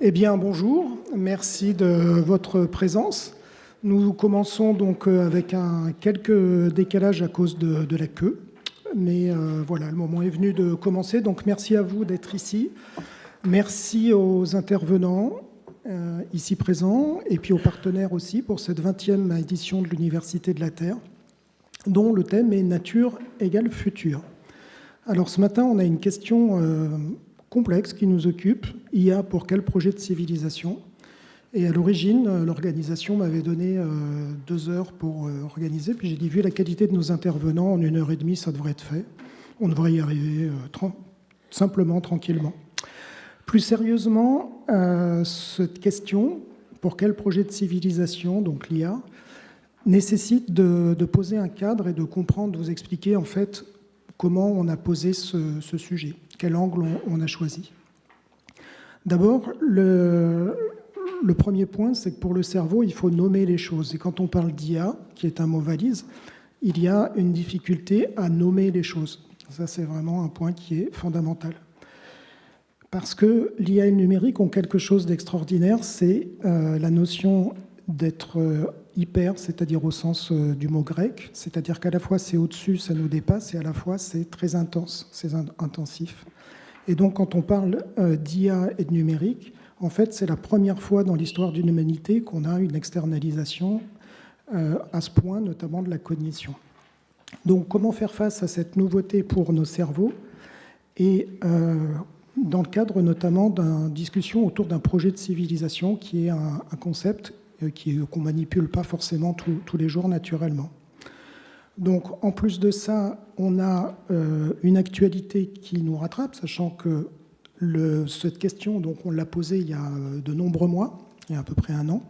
Eh bien, bonjour, merci de votre présence. Nous commençons donc avec quelques décalages à cause de la queue. Mais voilà, le moment est venu de commencer. Donc merci à vous d'être ici. Merci aux intervenants ici présents et puis aux partenaires aussi pour cette 20e édition de l'Université de la Terre, dont le thème est Nature égale futur. Alors ce matin, on a une question complexe qui nous occupe. IA pour quel projet de civilisation ? Et à l'origine, l'organisation m'avait donné 2 heures pour organiser. Puis j'ai dit, vu la qualité de nos intervenants, en 1h30, ça devrait être fait. On devrait y arriver simplement, tranquillement. Plus sérieusement, cette question, pour quel projet de civilisation, donc l'IA, nécessite de poser un cadre et de comprendre, de vous expliquer en fait comment on a posé ce sujet, quel angle on a choisi. D'abord, le premier point, c'est que pour le cerveau, il faut nommer les choses. Et quand on parle d'IA, qui est un mot valise, il y a une difficulté à nommer les choses. Ça, c'est vraiment un point qui est fondamental. Parce que l'IA et le numérique ont quelque chose d'extraordinaire, c'est la notion d'être hyper, c'est-à-dire au sens du mot grec, c'est-à-dire qu'à la fois c'est au-dessus, ça nous dépasse, et à la fois c'est très intense, c'est intensif. Et donc quand on parle d'IA et de numérique, en fait c'est la première fois dans l'histoire d'une humanité qu'on a une externalisation à ce point, notamment de la cognition. Donc comment faire face à cette nouveauté pour nos cerveaux et dans le cadre notamment d'une discussion autour d'un projet de civilisation qui est un concept qu'on ne manipule pas forcément tous les jours naturellement. Donc en plus de ça, on a une actualité qui nous rattrape, sachant que cette question, donc on l'a posée il y a de nombreux mois, il y a à peu près 1 an,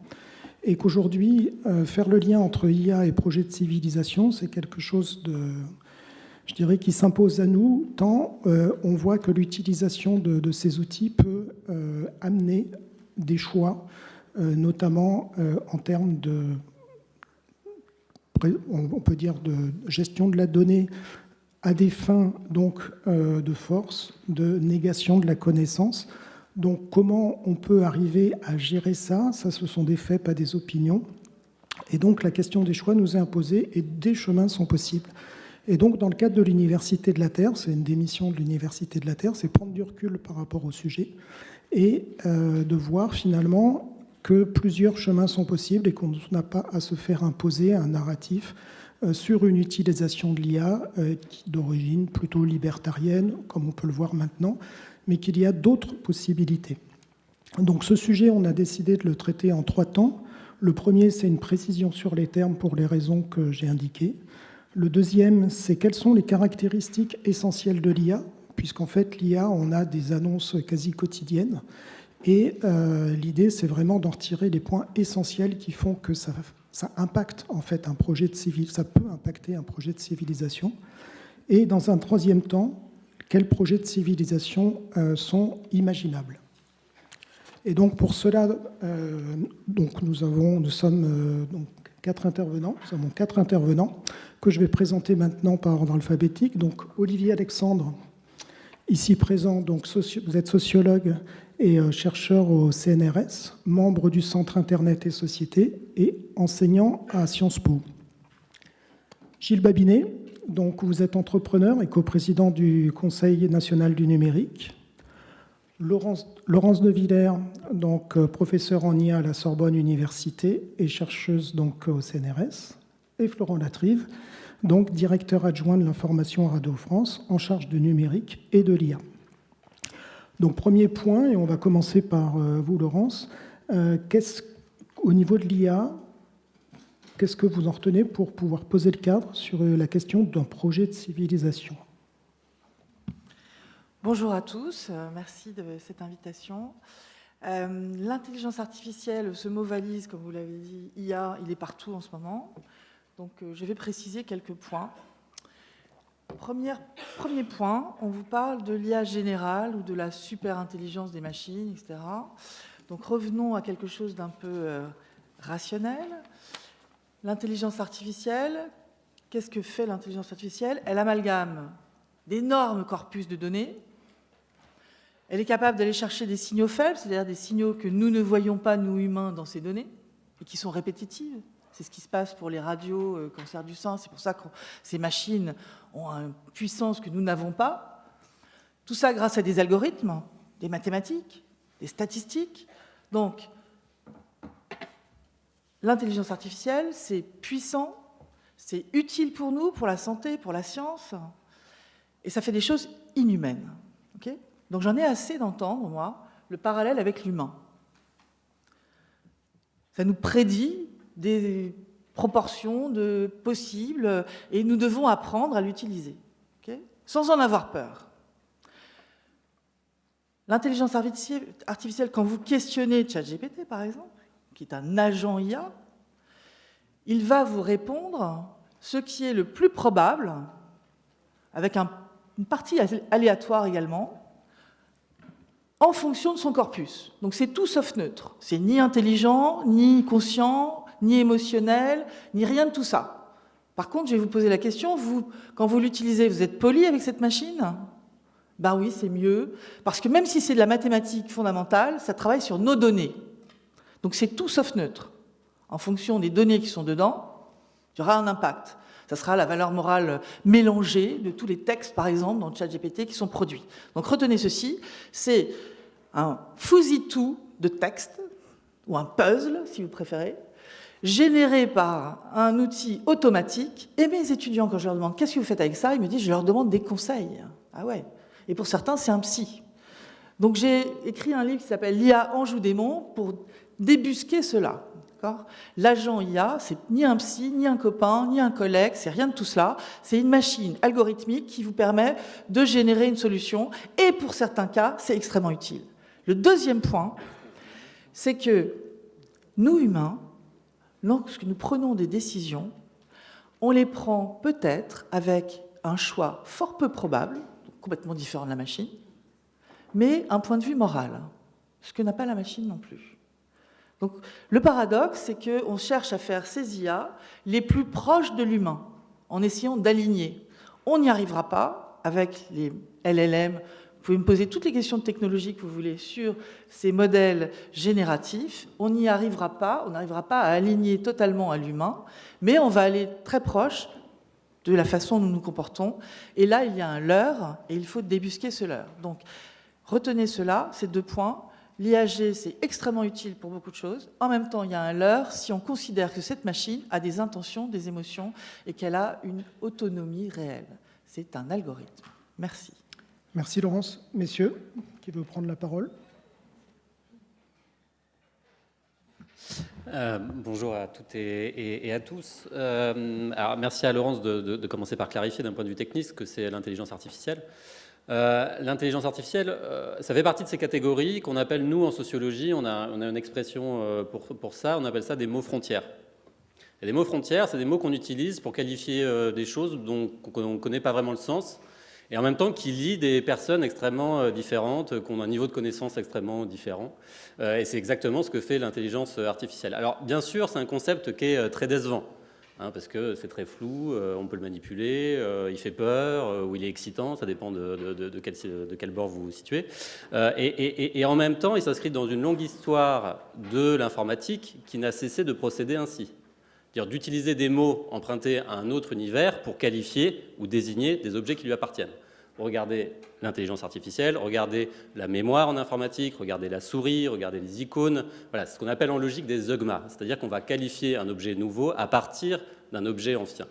et qu'aujourd'hui, faire le lien entre IA et projet de civilisation, c'est quelque chose je dirais, qui s'impose à nous, tant on voit que l'utilisation de ces outils peut amener des choix, notamment en termes on peut dire, de gestion de la donnée à des fins donc, de force, de négation de la connaissance. Donc comment on peut arriver à gérer ça ? Ça, ce sont des faits, pas des opinions. Et donc la question des choix nous est imposée et des chemins sont possibles. Et donc, dans le cadre de l'Université de la Terre, c'est une des missions de l'Université de la Terre, c'est prendre du recul par rapport au sujet et de voir finalement que plusieurs chemins sont possibles et qu'on n'a pas à se faire imposer un narratif sur une utilisation de l'IA d'origine plutôt libertarienne, comme on peut le voir maintenant, mais qu'il y a d'autres possibilités. Donc ce sujet, on a décidé de le traiter en 3 temps. Le premier, c'est une précision sur les termes pour les raisons que j'ai indiquées. Le deuxième, c'est quelles sont les caractéristiques essentielles de l'IA, puisqu'en fait, l'IA, on a des annonces quasi quotidiennes. Et l'idée, c'est vraiment d'en retirer les points essentiels qui font que ça impacte en fait un projet de ça peut impacter un projet de civilisation. Et dans un troisième temps, quels projets de civilisation sont imaginables. Et donc pour cela, donc nous sommes 4 intervenants. Nous avons 4 intervenants que je vais présenter maintenant par ordre alphabétique. Donc Olivier Alexandre, ici présent, donc vous êtes sociologue et chercheur au CNRS, membre du Centre Internet et Société et enseignant à Sciences Po. Gilles Babinet, donc vous êtes entrepreneur et coprésident du Conseil national du numérique. Laurence de Villers, donc professeure en IA à la Sorbonne Université et chercheuse donc au CNRS. Et Florent Latrive, donc directeur adjoint de l'information à Radio France, en charge du numérique et de l'IA. Donc premier point, et on va commencer par vous, Laurence. Au niveau de l'IA, qu'est-ce que vous en retenez pour pouvoir poser le cadre sur la question d'un projet de civilisation ? Bonjour à tous, merci de cette invitation. L'intelligence artificielle, ce mot valise, comme vous l'avez dit, IA, il est partout en ce moment. Donc je vais préciser quelques points. Premier point, on vous parle de l'IA générale ou de la super-intelligence des machines, etc. Donc revenons à quelque chose d'un peu rationnel. L'intelligence artificielle, qu'est-ce que fait l'intelligence artificielle ? Elle amalgame d'énormes corpus de données. Elle est capable d'aller chercher des signaux faibles, c'est-à-dire des signaux que nous ne voyons pas, nous humains, dans ces données, et qui sont répétitives. C'est ce qui se passe pour les radios, cancer du sein. C'est pour ça que ces machines ont une puissance que nous n'avons pas. Tout ça grâce à des algorithmes, des mathématiques, des statistiques. Donc, l'intelligence artificielle, c'est puissant, c'est utile pour nous, pour la santé, pour la science, et ça fait des choses inhumaines. Okay ? Donc j'en ai assez d'entendre, moi, le parallèle avec l'humain. Ça nous prédit des proportions de possibles, et nous devons apprendre à l'utiliser, okay ? Sans en avoir peur. L'intelligence artificielle, quand vous questionnez ChatGPT, par exemple, qui est un agent IA, il va vous répondre ce qui est le plus probable, avec une partie aléatoire également, en fonction de son corpus. Donc c'est tout sauf neutre. C'est ni intelligent, ni conscient, ni émotionnel, ni rien de tout ça. Par contre, je vais vous poser la question, vous, quand vous l'utilisez, vous êtes poli avec cette machine ? Ben oui, c'est mieux, parce que même si c'est de la mathématique fondamentale, ça travaille sur nos données. Donc c'est tout sauf neutre. En fonction des données qui sont dedans, il y aura un impact. Ça sera la valeur morale mélangée de tous les textes, par exemple, dans le ChatGPT qui sont produits. Donc retenez ceci, c'est un fousi-tout de textes, ou un puzzle, si vous préférez, généré par un outil automatique. Et mes étudiants, quand je leur demande « Qu'est-ce que vous faites avec ça ?», ils me disent « Je leur demande des conseils. » Ah ouais. Et pour certains, c'est un psy. Donc j'ai écrit un livre qui s'appelle « L'IA Ange ou démon » pour débusquer cela. L'agent IA, c'est ni un psy, ni un copain, ni un collègue, c'est rien de tout cela. C'est une machine algorithmique qui vous permet de générer une solution. Et pour certains cas, c'est extrêmement utile. Le deuxième point, c'est que nous, humains, lorsque nous prenons des décisions, on les prend peut-être avec un choix fort peu probable, complètement différent de la machine, mais un point de vue moral, ce que n'a pas la machine non plus. Donc, le paradoxe, c'est qu'on cherche à faire ces IA les plus proches de l'humain, en essayant d'aligner. On n'y arrivera pas avec les LLM. Vous pouvez me poser toutes les questions de technologie que vous voulez sur ces modèles génératifs. On n'y arrivera pas, on n'arrivera pas à aligner totalement à l'humain, mais on va aller très proche de la façon dont nous nous comportons. Et là, il y a un leurre, et il faut débusquer ce leurre. Donc, retenez cela, ces deux points. L'IAG, c'est extrêmement utile pour beaucoup de choses. En même temps, il y a un leurre si on considère que cette machine a des intentions, des émotions et qu'elle a une autonomie réelle. C'est un algorithme. Merci. Merci Laurence. Messieurs, qui veut prendre la parole ? Bonjour à toutes et à tous. Alors, merci à Laurence de commencer par clarifier d'un point de vue technique ce que c'est l'intelligence artificielle. L'intelligence artificielle, ça fait partie de ces catégories qu'on appelle, nous, en sociologie, on a une expression pour ça, on appelle ça des mots frontières. Et les mots frontières, c'est des mots qu'on utilise pour qualifier des choses dont on ne connaît pas vraiment le sens, et en même temps qui lient des personnes extrêmement différentes, qui ont un niveau de connaissance extrêmement différent. Et c'est exactement ce que fait l'intelligence artificielle. Alors, bien sûr, c'est un concept qui est très décevant. Parce que c'est très flou, on peut le manipuler, il fait peur, ou il est excitant, ça dépend de quel bord vous vous situez. Et en même temps, il s'inscrit dans une longue histoire de l'informatique qui n'a cessé de procéder ainsi. C'est-à-dire d'utiliser des mots empruntés à un autre univers pour qualifier ou désigner des objets qui lui appartiennent. Regardez l'intelligence artificielle, regardez la mémoire en informatique, regardez la souris, regardez les icônes. Voilà, c'est ce qu'on appelle en logique des zeugmas, c'est-à-dire qu'on va qualifier un objet nouveau à partir d'un objet ancien.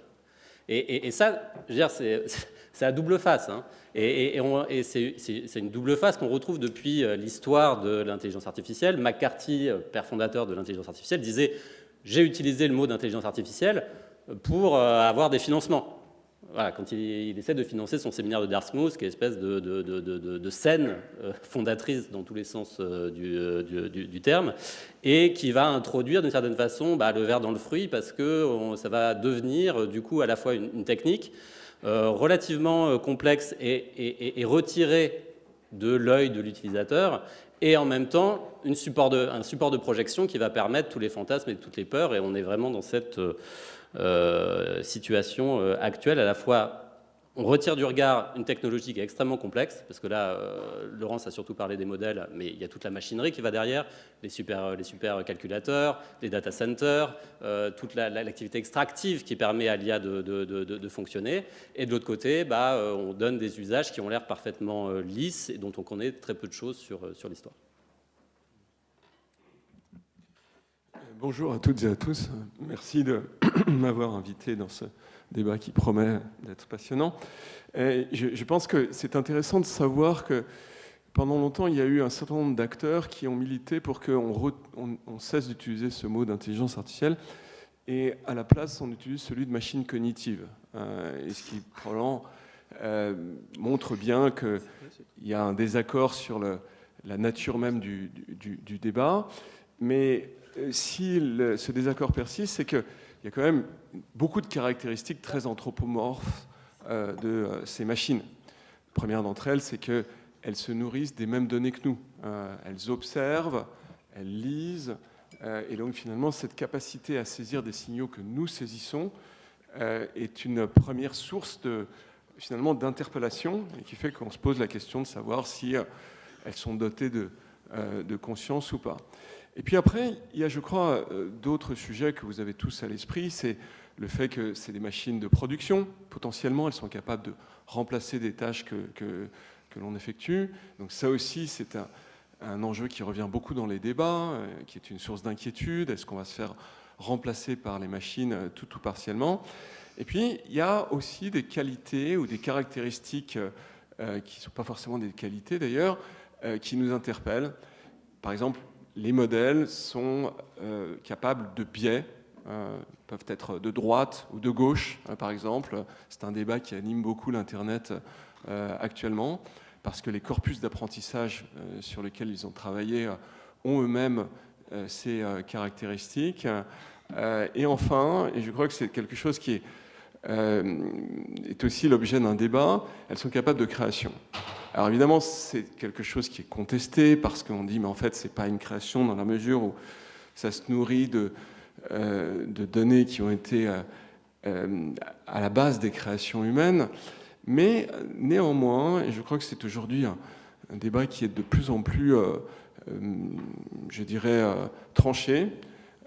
Et ça, je veux dire, c'est à double face. Hein. Et c'est une double face qu'on retrouve depuis l'histoire de l'intelligence artificielle. McCarthy, père fondateur de l'intelligence artificielle, disait « J'ai utilisé le mot d'intelligence artificielle pour avoir des financements ». Voilà, quand il essaie de financer son séminaire de Dartmouth, qui est une espèce de scène fondatrice dans tous les sens du terme, et qui va introduire d'une certaine façon le ver dans le fruit, parce que ça va devenir du coup à la fois une technique relativement complexe et retirée de l'œil de l'utilisateur, et en même temps un support de projection qui va permettre tous les fantasmes et toutes les peurs, et on est vraiment dans cette situation actuelle, à la fois On retire du regard une technologie qui est extrêmement complexe, parce que là, Laurence a surtout parlé des modèles, mais il y a toute la machinerie qui va derrière, les super calculateurs, les data centers, toute l'activité extractive qui permet à l'IA de fonctionner. Et de l'autre côté, on donne des usages qui ont l'air parfaitement lisses et dont on connaît très peu de choses sur l'histoire. Bonjour à toutes et à tous. Merci de m'avoir invité dans ce débat qui promet d'être passionnant. Et je pense que c'est intéressant de savoir que pendant longtemps, il y a eu un certain nombre d'acteurs qui ont milité pour qu'on cesse d'utiliser ce mot d'intelligence artificielle et à la place, on utilise celui de machine cognitive. Et ce qui probablement montre bien qu'il y a un désaccord sur la nature même du débat. Mais si ce désaccord persiste, c'est qu'il y a quand même beaucoup de caractéristiques très anthropomorphes de ces machines. La première d'entre elles, c'est qu'elles se nourrissent des mêmes données que nous. Elles observent, elles lisent, et donc finalement, cette capacité à saisir des signaux que nous saisissons est une première source finalement d'interpellation, et qui fait qu'on se pose la question de savoir si elles sont dotées de conscience ou pas. Et puis après, il y a, je crois, d'autres sujets que vous avez tous à l'esprit. C'est le fait que c'est des machines de production. Potentiellement, elles sont capables de remplacer des tâches que l'on effectue. Donc ça aussi, c'est un enjeu qui revient beaucoup dans les débats, qui est une source d'inquiétude. Est-ce qu'on va se faire remplacer par les machines tout ou partiellement? Et puis, il y a aussi des qualités ou des caractéristiques qui ne sont pas forcément des qualités d'ailleurs, qui nous interpellent. Par exemple, les modèles sont capables de biais, peuvent être de droite ou de gauche, par exemple. C'est un débat qui anime beaucoup l'Internet actuellement, parce que les corpus d'apprentissage sur lesquels ils ont travaillé ont eux-mêmes ces caractéristiques. Et enfin, et je crois que c'est quelque chose qui est aussi l'objet d'un débat, elles sont capables de création. Alors évidemment, c'est quelque chose qui est contesté parce qu'on dit, mais en fait, c'est pas une création dans la mesure où ça se nourrit de données qui ont été à la base des créations humaines. Mais néanmoins, et je crois que c'est aujourd'hui un débat qui est de plus en plus, je dirais, tranché.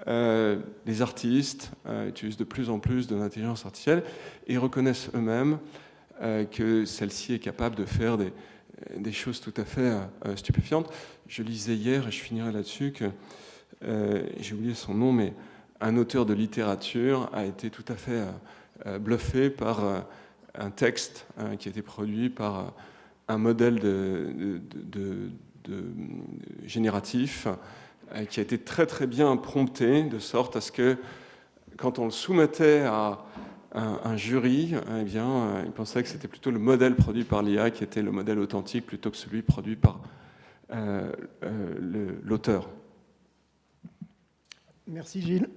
Les artistes utilisent de plus en plus de l'intelligence artificielle et reconnaissent eux-mêmes que celle-ci est capable de faire des choses tout à fait stupéfiantes. Je lisais hier, et je finirai là-dessus, que j'ai oublié son nom, mais un auteur de littérature a été tout à fait bluffé par un texte qui a été produit par un modèle génératif qui a été très très bien prompté, de sorte à ce que quand on le soumettait à un jury, eh bien, il pensait que c'était plutôt le modèle produit par l'IA qui était le modèle authentique plutôt que celui produit par l'auteur. Merci Gilles.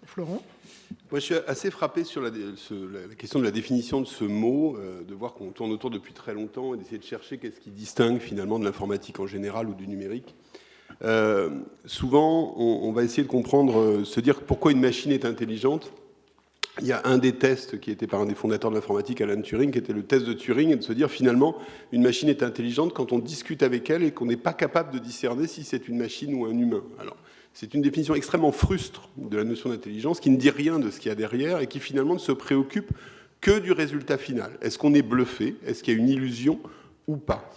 Florent? Moi, je suis assez frappé sur la question de la définition de ce mot, de voir qu'on tourne autour depuis très longtemps et d'essayer de chercher qu'est-ce qui distingue finalement de l'informatique en général ou du numérique. Souvent, on va essayer de comprendre, se dire pourquoi une machine est intelligente. Il y a un des tests qui était par un des fondateurs de l'informatique, Alan Turing, qui était le test de Turing, et de se dire finalement, une machine est intelligente quand on discute avec elle et qu'on n'est pas capable de discerner si c'est une machine ou un humain. Alors, c'est une définition extrêmement frustre de la notion d'intelligence, qui ne dit rien de ce qu'il y a derrière et qui finalement ne se préoccupe que du résultat final. Est-ce qu'on est bluffé? Est-ce qu'il y a une illusion ou pas?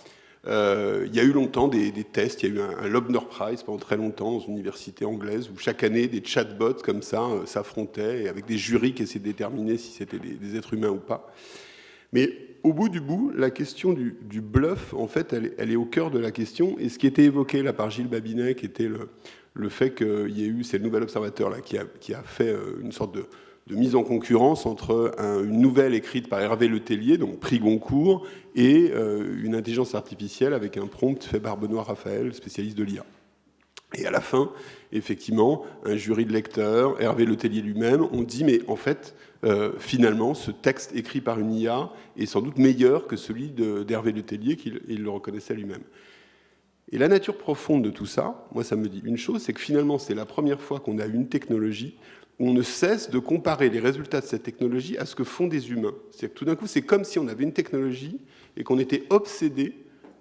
Il y a eu longtemps des tests, il y a eu un Loebner Prize pendant très longtemps dans une université anglaise où chaque année des chatbots comme ça s'affrontaient et avec des jurys qui essaient de déterminer si c'était des êtres humains ou pas. Mais au bout du bout, la question du bluff, en fait, elle est au cœur de la question. Et ce qui était évoqué là par Gilles Babinet, qui était le fait qu'il y ait eu, c'est le Nouvel Observateur là, qui a fait une sorte de mise en concurrence entre une nouvelle écrite par Hervé Letellier, donc prix Goncourt, et une intelligence artificielle avec un prompt fait par Benoît Raphaël, spécialiste de l'IA. Et à la fin, effectivement, un jury de lecteurs, Hervé Letellier lui-même, ont dit, mais en fait, finalement, ce texte écrit par une IA est sans doute meilleur que celui d'Hervé Letellier, qu'il le reconnaissait lui-même. Et la nature profonde de tout ça, moi ça me dit une chose, c'est que finalement c'est la première fois qu'on a une technologie où on ne cesse de comparer les résultats de cette technologie à ce que font des humains. C'est-à-dire que tout d'un coup c'est comme si on avait une technologie et qu'on était obsédé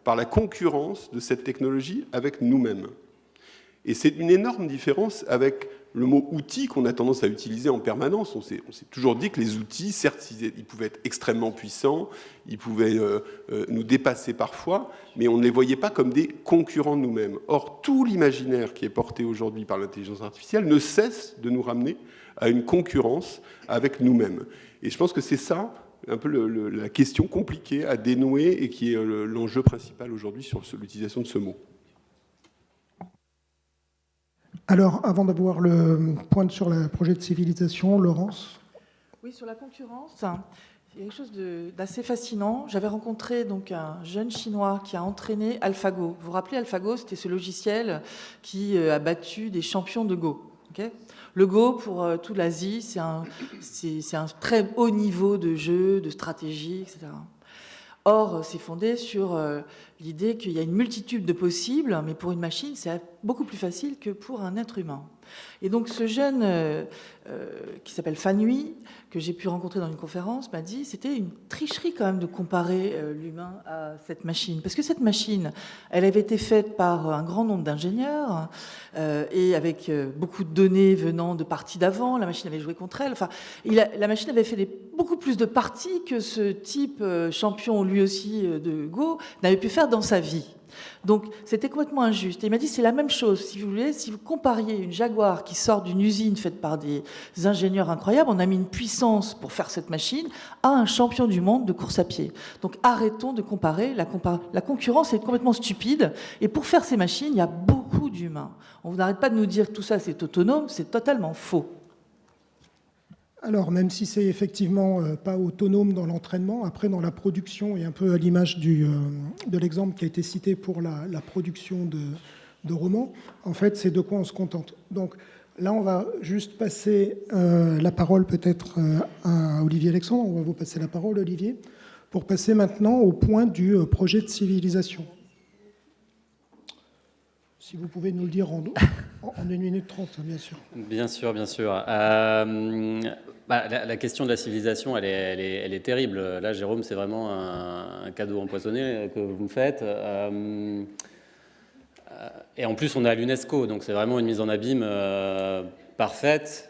par la concurrence de cette technologie avec nous-mêmes. Et c'est une énorme différence avec le mot outil qu'on a tendance à utiliser en permanence. On s'est toujours dit que les outils, certes, ils pouvaient être extrêmement puissants, ils pouvaient nous dépasser parfois, mais on ne les voyait pas comme des concurrents de nous-mêmes. Or, tout l'imaginaire qui est porté aujourd'hui par l'intelligence artificielle ne cesse de nous ramener à une concurrence avec nous-mêmes. Et je pense que c'est ça, un peu la question compliquée à dénouer et qui est l'enjeu principal aujourd'hui sur l'utilisation de ce mot. Alors, avant d'avoir le point sur le projet de civilisation, Laurence. Oui, sur la concurrence, il y a quelque chose d'assez fascinant. J'avais rencontré donc un jeune Chinois qui a entraîné AlphaGo. Vous vous rappelez, AlphaGo, c'était ce logiciel qui a battu des champions de Go. Okay, le Go, pour toute l'Asie, c'est un très haut niveau de jeu, de stratégie, etc. Or, c'est fondé sur l'idée qu'il y a une multitude de possibles, mais pour une machine, c'est beaucoup plus facile que pour un être humain. Et donc, ce jeune qui s'appelle Fan Hui, que j'ai pu rencontrer dans une conférence, m'a dit c'était une tricherie quand même de comparer l'humain à cette machine. Parce que cette machine, elle avait été faite par un grand nombre d'ingénieurs et avec beaucoup de données venant de parties d'avant. La machine avait joué contre elle. Enfin, la machine avait fait beaucoup plus de parties que ce type champion, lui aussi, de Go, n'avait pu faire dans sa vie. Donc, c'était complètement injuste. Et il m'a dit, c'est la même chose, si vous voulez, si vous compariez une Jaguar qui sort d'une usine faite par des ingénieurs incroyables, on a mis une puissance pour faire cette machine, à un champion du monde de course à pied. Donc, arrêtons de comparer. La concurrence est complètement stupide. Et pour faire ces machines, il y a beaucoup d'humains. On n'arrête pas de nous dire que tout ça, c'est autonome. C'est totalement faux. Alors, même si c'est effectivement pas autonome dans l'entraînement, après dans la production, et un peu à l'image de l'exemple qui a été cité pour la production de romans, en fait, c'est de quoi on se contente. Donc là, on va juste passer la parole peut-être à Olivier Alexandre. On va vous passer la parole, Olivier, pour passer maintenant au point du projet de civilisation. Si vous pouvez nous le dire en 1 minute 30, bien sûr. Bien sûr, bien sûr. La question de la civilisation, elle est terrible. Là, Jérôme, c'est vraiment un cadeau empoisonné que vous me faites. Et en plus, on est à l'UNESCO, donc c'est vraiment une mise en abîme parfaite.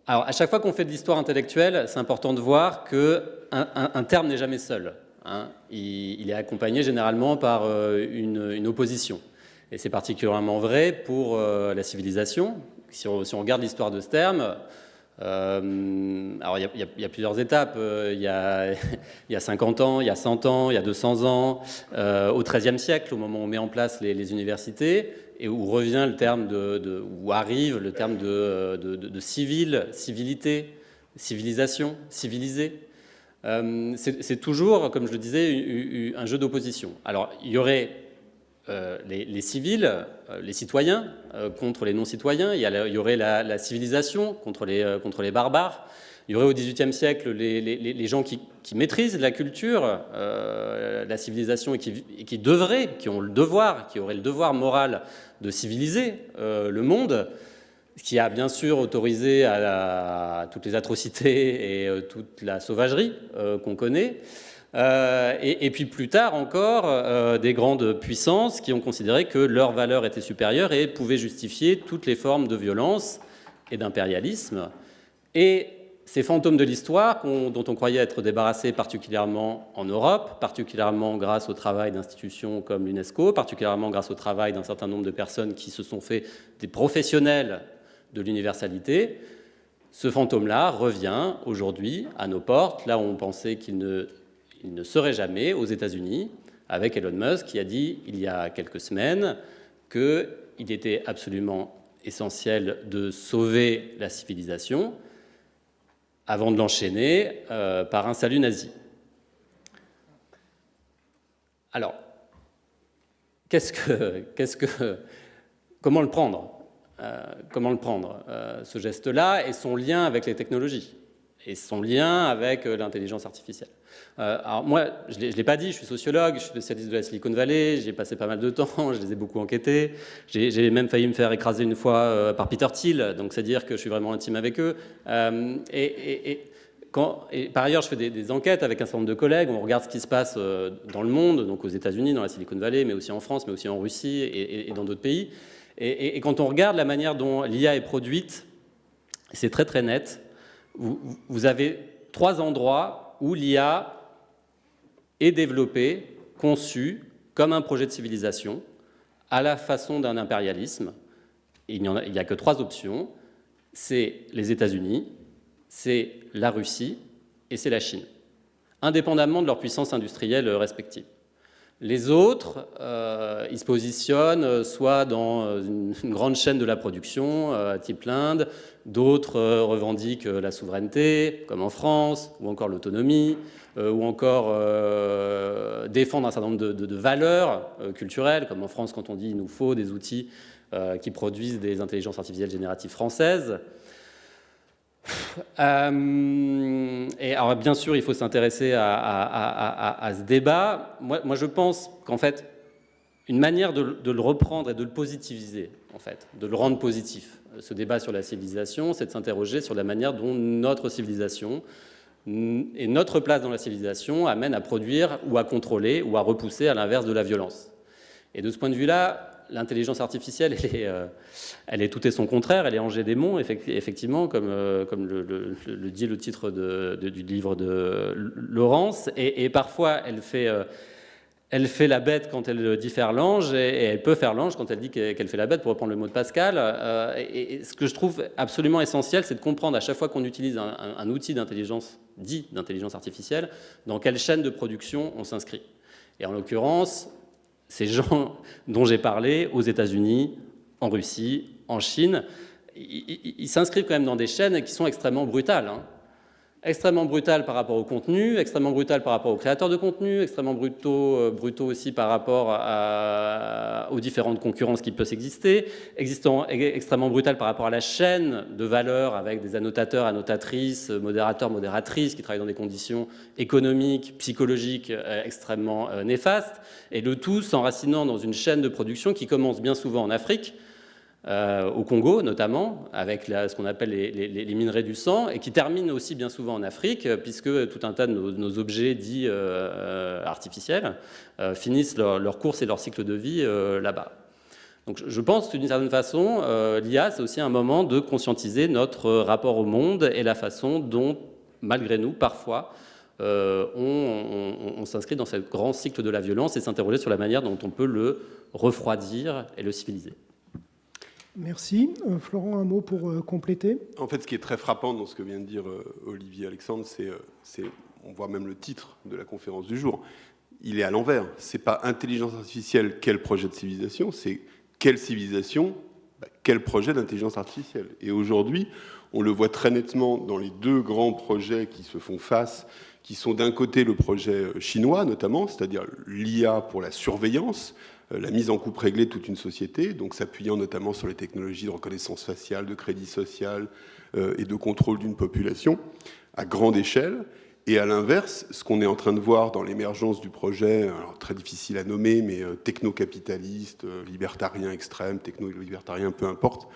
Alors, à chaque fois qu'on fait de l'histoire intellectuelle, c'est important de voir qu'un terme n'est jamais seul. Hein. Il est accompagné généralement par une opposition. Et c'est particulièrement vrai pour la civilisation. Si on regarde l'histoire de ce terme, alors il y a plusieurs étapes. Il y a 50 ans, il y a 100 ans, il y a 200 ans, au XIIIe siècle, au moment où on met en place les universités, et où revient le terme où arrive le terme de civil, civilité, civilisation, civilisé. C'est toujours, comme je le disais, un jeu d'opposition. Alors, il y aurait les civils, les citoyens contre les non-citoyens. Il y aurait la civilisation contre les barbares. Il y aurait au XVIIIe siècle les gens qui maîtrisent la culture, la civilisation et qui ont le devoir, qui auraient le devoir moral de civiliser le monde, ce qui a bien sûr autorisé à toutes les atrocités et toute la sauvagerie qu'on connaît. Et puis plus tard encore, des grandes puissances qui ont considéré que leur valeur était supérieure et pouvaient justifier toutes les formes de violence et d'impérialisme. Et ces fantômes de l'histoire dont on croyait être débarrassés particulièrement en Europe, particulièrement grâce au travail d'institutions comme l'UNESCO, particulièrement grâce au travail d'un certain nombre de personnes qui se sont fait des professionnels de l'universalité, ce fantôme-là revient aujourd'hui à nos portes, là où on pensait qu'il ne serait jamais, aux États-Unis, avec Elon Musk qui a dit il y a quelques semaines qu'il était absolument essentiel de sauver la civilisation avant de l'enchaîner par un salut nazi. Alors, comment le prendre ce geste-là et son lien avec les technologies? et son lien avec l'intelligence artificielle. Alors moi, je ne l'ai pas dit, je suis sociologue, je suis spécialiste de la Silicon Valley, j'y ai passé pas mal de temps, je les ai beaucoup enquêtés. J'ai même failli me faire écraser une fois par Peter Thiel, donc c'est dire que je suis vraiment intime avec eux. Et par ailleurs, je fais des enquêtes avec un certain nombre de collègues, on regarde ce qui se passe dans le monde, donc aux États-Unis, dans la Silicon Valley, mais aussi en France, mais aussi en Russie et dans d'autres pays. Et quand on regarde la manière dont l'IA est produite, c'est très très net. Vous avez 3 endroits où l'IA est développée, conçue comme un projet de civilisation, à la façon d'un impérialisme. Il n'y a que 3 options. C'est les États-Unis, c'est la Russie et c'est la Chine, indépendamment de leur puissance industrielle respective. Les autres, ils se positionnent soit dans une grande chaîne de la production, type l'Inde, d'autres revendiquent la souveraineté, comme en France, ou encore l'autonomie, ou encore défendent un certain nombre de valeurs culturelles, comme en France quand on dit il nous faut des outils qui produisent des intelligences artificielles génératives françaises. Et alors, bien sûr, il faut s'intéresser à ce débat. Moi, je pense qu'en fait, une manière de le reprendre et de le positiviser, en fait, de le rendre positif, ce débat sur la civilisation, c'est de s'interroger sur la manière dont notre civilisation et notre place dans la civilisation amène à produire ou à contrôler ou à repousser à l'inverse de la violence. Et de ce point de vue-là, l'intelligence artificielle, elle est tout et son contraire, elle est Angers démon, effectivement, comme le dit le titre du livre de Laurence, et parfois elle fait la bête quand elle dit faire l'ange, et elle peut faire l'ange quand elle dit qu'elle fait la bête, pour reprendre le mot de Pascal. Et ce que je trouve absolument essentiel, c'est de comprendre à chaque fois qu'on utilise un outil d'intelligence, dit d'intelligence artificielle, dans quelle chaîne de production on s'inscrit. Et en l'occurrence, ces gens dont j'ai parlé, aux États-Unis, en Russie, en Chine, ils s'inscrivent quand même dans des chaînes qui sont extrêmement brutales. Extrêmement brutales par rapport au contenu, extrêmement brutales par rapport aux créateurs de contenu, extrêmement brutaux aussi par rapport aux différentes concurrences qui peuvent exister, extrêmement brutales par rapport à la chaîne de valeur avec des annotateurs, annotatrices, modérateurs, modératrices qui travaillent dans des conditions économiques, psychologiques extrêmement néfastes, et le tout s'enracinant dans une chaîne de production qui commence bien souvent en Afrique, au Congo notamment, avec ce qu'on appelle les minerais du sang, et qui terminent aussi bien souvent en Afrique, puisque tout un tas de nos objets dits artificiels finissent leur course et leur cycle de vie là-bas. Donc je pense que d'une certaine façon, l'IA, c'est aussi un moment de conscientiser notre rapport au monde et la façon dont, malgré nous, parfois, on s'inscrit dans ce grand cycle de la violence et s'interroger sur la manière dont on peut le refroidir et le civiliser. Merci. Florent, un mot pour compléter. En fait, ce qui est très frappant dans ce que vient de dire Olivier Alexandre, c'est on voit même le titre de la conférence du jour. Il est à l'envers. C'est pas intelligence artificielle, quel projet de civilisation, c'est quelle civilisation, quel projet d'intelligence artificielle. Et aujourd'hui, on le voit très nettement dans les 2 grands projets qui se font face, qui sont d'un côté le projet chinois notamment, c'est-à-dire l'IA pour la surveillance, la mise en coupe réglée de toute une société, donc s'appuyant notamment sur les technologies de reconnaissance faciale, de crédit social et de contrôle d'une population à grande échelle. Et à l'inverse, ce qu'on est en train de voir dans l'émergence du projet, alors très difficile à nommer, mais techno-capitaliste, libertarien extrême, techno-libertarien, peu importe,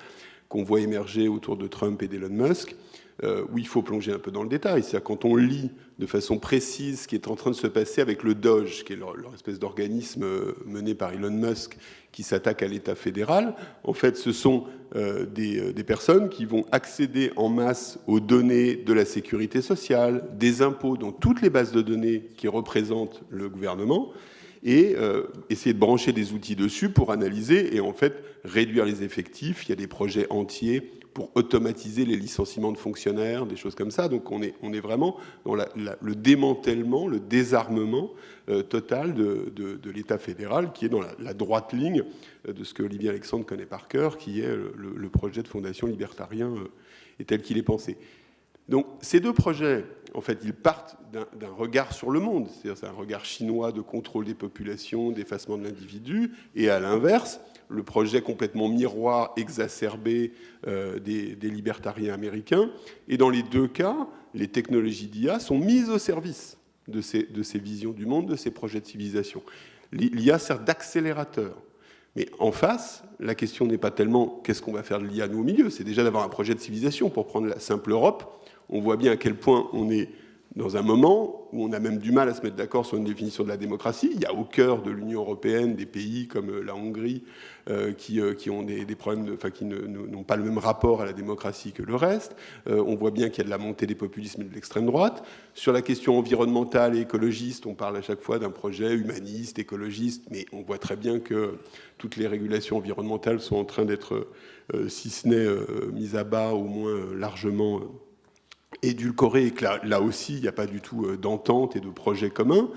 qu'on voit émerger autour de Trump et d'Elon Musk, où il faut plonger un peu dans le détail. C'est-à-dire quand on lit de façon précise ce qui est en train de se passer avec le DOGE, qui est leur espèce d'organisme mené par Elon Musk, qui s'attaque à l'État fédéral, en fait, ce sont des personnes qui vont accéder en masse aux données de la sécurité sociale, des impôts, dans toutes les bases de données qui représentent le gouvernement, et essayer de brancher des outils dessus pour analyser et en fait réduire les effectifs. Il y a des projets entiers pour automatiser les licenciements de fonctionnaires, des choses comme ça. Donc on est vraiment dans le démantèlement, le désarmement total de l'État fédéral, qui est dans la droite ligne de ce que Olivier Alexandre connaît par cœur, qui est le projet de fondation libertarien et tel qu'il est pensé. Donc ces deux projets, en fait, ils partent d'un regard sur le monde, c'est-à-dire c'est un regard chinois de contrôle des populations, d'effacement de l'individu, et à l'inverse, le projet complètement miroir, exacerbé des libertariens américains. Et dans les deux cas, les technologies d'IA sont mises au service de ces visions du monde, de ces projets de civilisation. L'IA sert d'accélérateur. Mais en face, la question n'est pas tellement qu'est-ce qu'on va faire de l'IA nous au milieu, c'est déjà d'avoir un projet de civilisation. Pour prendre la simple Europe, on voit bien à quel point on est dans un moment où on a même du mal à se mettre d'accord sur une définition de la démocratie. Il y a au cœur de l'Union européenne des pays comme la Hongrie qui ont des problèmes, qui n'ont pas le même rapport à la démocratie que le reste. On voit bien qu'il y a de la montée des populismes et de l'extrême droite. Sur la question environnementale et écologiste, on parle à chaque fois d'un projet humaniste, écologiste, mais on voit très bien que toutes les régulations environnementales sont en train d'être, si ce n'est mises à bas, au moins largement édulcoré, et que là aussi, il n'y a pas du tout d'entente et de projet commun.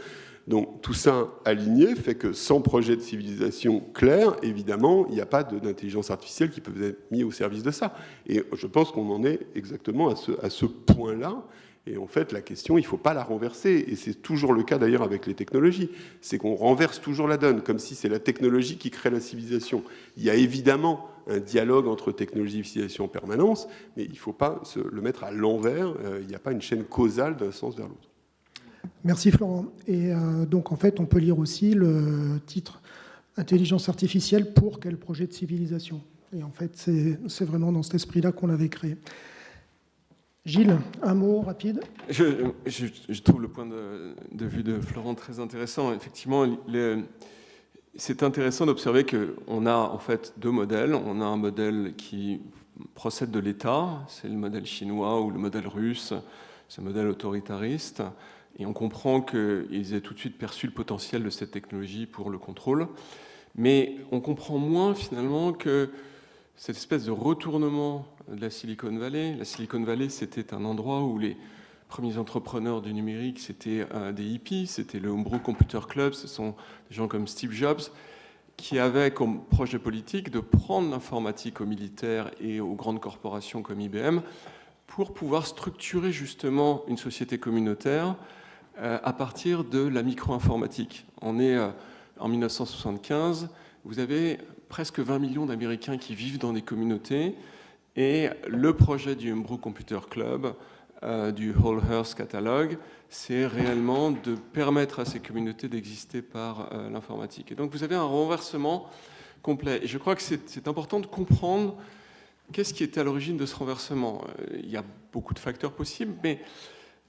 Donc tout ça aligné fait que sans projet de civilisation clair, évidemment, il n'y a pas d'intelligence artificielle qui peut être mise au service de ça. Et je pense qu'on en est exactement à ce point-là. Et en fait, la question, il ne faut pas la renverser. Et c'est toujours le cas d'ailleurs avec les technologies. C'est qu'on renverse toujours la donne, comme si c'est la technologie qui crée la civilisation. Il y a évidemment un dialogue entre technologie et civilisation en permanence, mais il ne faut pas le mettre à l'envers. Il n'y a pas une chaîne causale d'un sens vers l'autre. Merci Florent. Et donc en fait, on peut lire aussi le titre « Intelligence artificielle pour quel projet de civilisation ?» Et en fait, c'est vraiment dans cet esprit-là qu'on l'avait créé. Gilles, un mot rapide. Je trouve le point de vue de Florent très intéressant. Effectivement, c'est intéressant d'observer qu'on a en fait deux modèles. On a un modèle qui procède de l'État, c'est le modèle chinois ou le modèle russe, ce modèle autoritariste. Et on comprend qu'ils aient tout de suite perçu le potentiel de cette technologie pour le contrôle. Mais on comprend moins finalement que cette espèce de retournement de la Silicon Valley. La Silicon Valley, c'était un endroit où les premiers entrepreneurs du numérique, c'était des hippies, c'était le Homebrew Computer Club, ce sont des gens comme Steve Jobs qui avaient comme projet politique de prendre l'informatique aux militaires et aux grandes corporations comme IBM pour pouvoir structurer justement une société communautaire à partir de la micro-informatique. On est en 1975, vous avez presque 20 millions d'Américains qui vivent dans des communautés et le projet du Homebrew Computer Club, du Whole Earth Catalog, c'est réellement de permettre à ces communautés d'exister par l'informatique. Et donc vous avez un renversement complet. Et je crois que c'est important de comprendre qu'est-ce qui était à l'origine de ce renversement. Il y a beaucoup de facteurs possibles, mais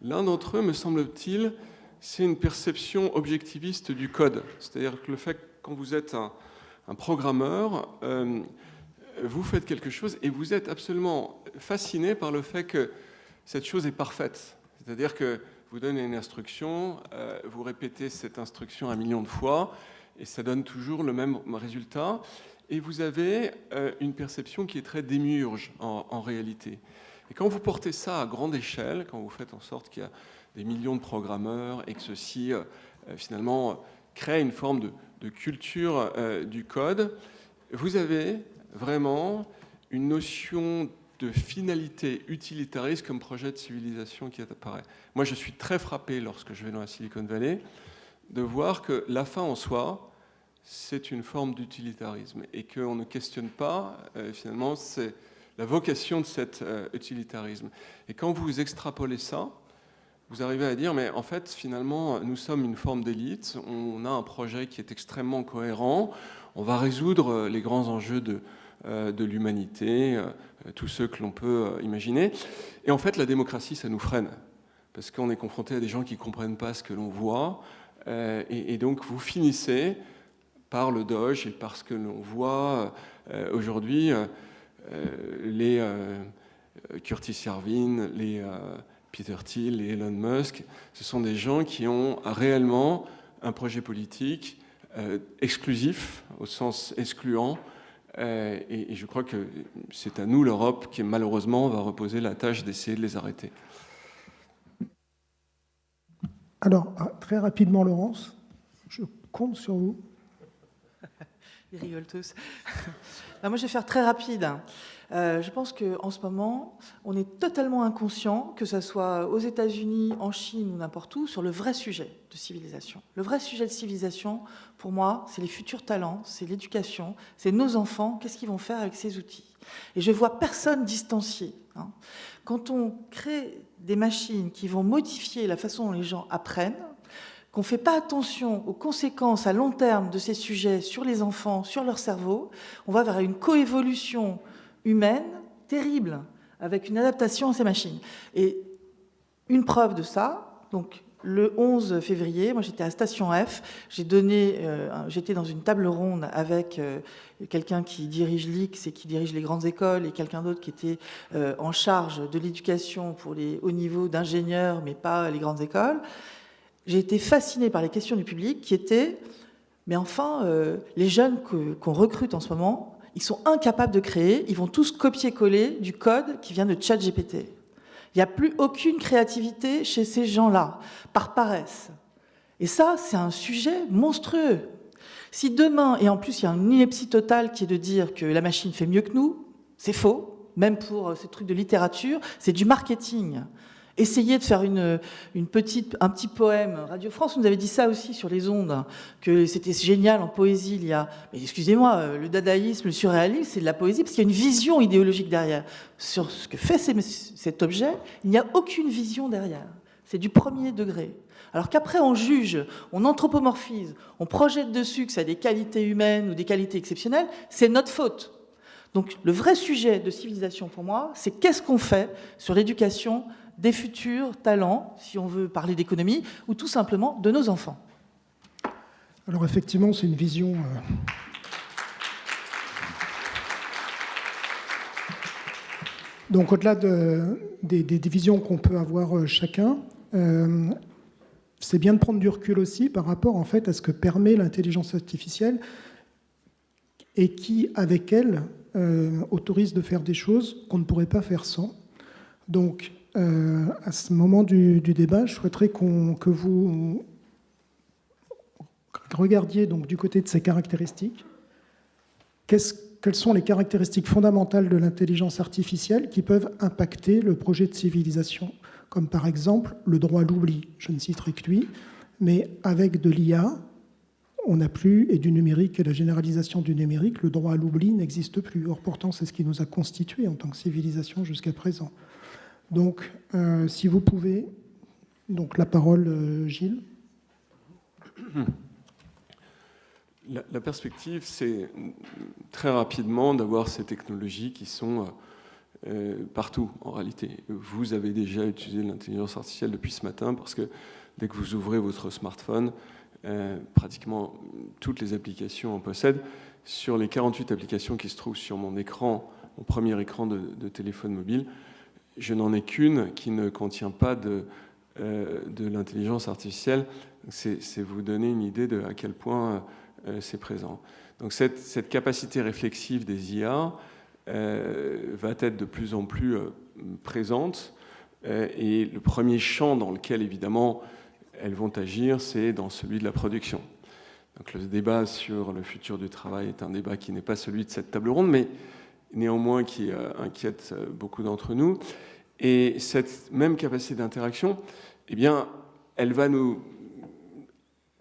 l'un d'entre eux, me semble-t-il, c'est une perception objectiviste du code. C'est-à-dire que le fait que quand vous êtes un programmeur, vous faites quelque chose et vous êtes absolument fasciné par le fait que cette chose est parfaite. C'est-à-dire que vous donnez une instruction, vous répétez cette instruction 1 million de fois et ça donne toujours le même résultat. Et vous avez une perception qui est très démiurge en réalité. Et quand vous portez ça à grande échelle, quand vous faites en sorte qu'il y a des millions de programmeurs et que ceci, finalement, crée une forme de culture du code, vous avez vraiment une notion de finalité utilitariste comme projet de civilisation qui apparaît. Moi, je suis très frappé, lorsque je vais dans la Silicon Valley, de voir que la fin en soi, c'est une forme d'utilitarisme et qu'on ne questionne pas, finalement, c'est la vocation de cet utilitarisme. Et quand vous extrapolez ça, vous arrivez à dire, mais en fait, finalement, nous sommes une forme d'élite, on a un projet qui est extrêmement cohérent, on va résoudre les grands enjeux de l'humanité, tous ceux que l'on peut imaginer. Et en fait, la démocratie, ça nous freine, parce qu'on est confronté à des gens qui ne comprennent pas ce que l'on voit, et donc vous finissez par le Doge et par ce que l'on voit aujourd'hui, les Curtis Yarvin, les Peter Thiel et Elon Musk, ce sont des gens qui ont réellement un projet politique exclusif, au sens excluant, et je crois que c'est à nous, l'Europe, qui malheureusement va reposer la tâche d'essayer de les arrêter. Alors, très rapidement, Laurence, je compte sur vous. Ils rigolent tous. Moi, je vais faire très rapide. Je pense qu'en ce moment, on est totalement inconscient, que ce soit aux États-Unis, en Chine ou n'importe où, sur le vrai sujet de civilisation. Le vrai sujet de civilisation, pour moi, c'est les futurs talents, c'est l'éducation, c'est nos enfants, qu'est-ce qu'ils vont faire avec ces outils. Et je ne vois personne distancié. Quand on crée des machines qui vont modifier la façon dont les gens apprennent, qu'on ne fait pas attention aux conséquences à long terme de ces sujets sur les enfants, sur leur cerveau, on va vers une coévolution humaine terrible, avec une adaptation à ces machines. Et une preuve de ça, donc le 11 février, moi j'étais à Station F, j'étais dans une table ronde avec quelqu'un qui dirige l'IX et qui dirige les grandes écoles, et quelqu'un d'autre qui était en charge de l'éducation pour les hauts niveaux d'ingénieurs, mais pas les grandes écoles. J'ai été fascinée par les questions du public qui étaient, mais enfin, les jeunes qu'on recrute en ce moment, ils sont incapables de créer, ils vont tous copier-coller du code qui vient de ChatGPT. Il n'y a plus aucune créativité chez ces gens-là, par paresse. Et ça, c'est un sujet monstrueux. Si demain, et en plus il y a une ineptie totale qui est de dire que la machine fait mieux que nous, c'est faux, même pour ces trucs de littérature, c'est du marketing. Essayez de faire un petit poème. Radio France nous avait dit ça aussi sur les ondes, que c'était génial en poésie. Il y a, mais excusez-moi, le dadaïsme, le surréalisme, c'est de la poésie parce qu'il y a une vision idéologique derrière. Sur ce que fait cet objet, il n'y a aucune vision derrière. C'est du premier degré. Alors qu'après on juge, on anthropomorphise, on projette dessus que ça a des qualités humaines ou des qualités exceptionnelles, c'est notre faute. Donc le vrai sujet de civilisation pour moi, c'est qu'est-ce qu'on fait sur l'éducation des futurs talents, si on veut parler d'économie, ou tout simplement de nos enfants. Alors effectivement, c'est une vision... Donc au-delà des visions qu'on peut avoir chacun, c'est bien de prendre du recul aussi par rapport en fait à ce que permet l'intelligence artificielle et qui, avec elle, autorise de faire des choses qu'on ne pourrait pas faire sans. Donc, à ce moment du débat, je souhaiterais que vous regardiez donc du côté de ces caractéristiques. Quelles sont les caractéristiques fondamentales de l'intelligence artificielle qui peuvent impacter le projet de civilisation, comme par exemple le droit à l'oubli. Je ne citerai que lui, mais avec de l'IA, on n'a plus, et du numérique et la généralisation du numérique, le droit à l'oubli n'existe plus. Or, pourtant, c'est ce qui nous a constitués en tant que civilisation jusqu'à présent. Donc, si vous pouvez, donc la parole, Gilles. La perspective, c'est très rapidement d'avoir ces technologies qui sont partout, en réalité. Vous avez déjà utilisé l'intelligence artificielle depuis ce matin, parce que dès que vous ouvrez votre smartphone, pratiquement toutes les applications en possèdent. Sur les 48 applications qui se trouvent sur mon écran, mon premier écran de téléphone mobile, je n'en ai qu'une qui ne contient pas de l'intelligence artificielle. C'est vous donner une idée de à quel point c'est présent. Donc cette capacité réflexive des IA va être de plus en plus présente. Et le premier champ dans lequel, évidemment, elles vont agir, c'est dans celui de la production. Donc le débat sur le futur du travail est un débat qui n'est pas celui de cette table ronde, mais néanmoins qui inquiète beaucoup d'entre nous. Et cette même capacité d'interaction, eh bien, elle va nous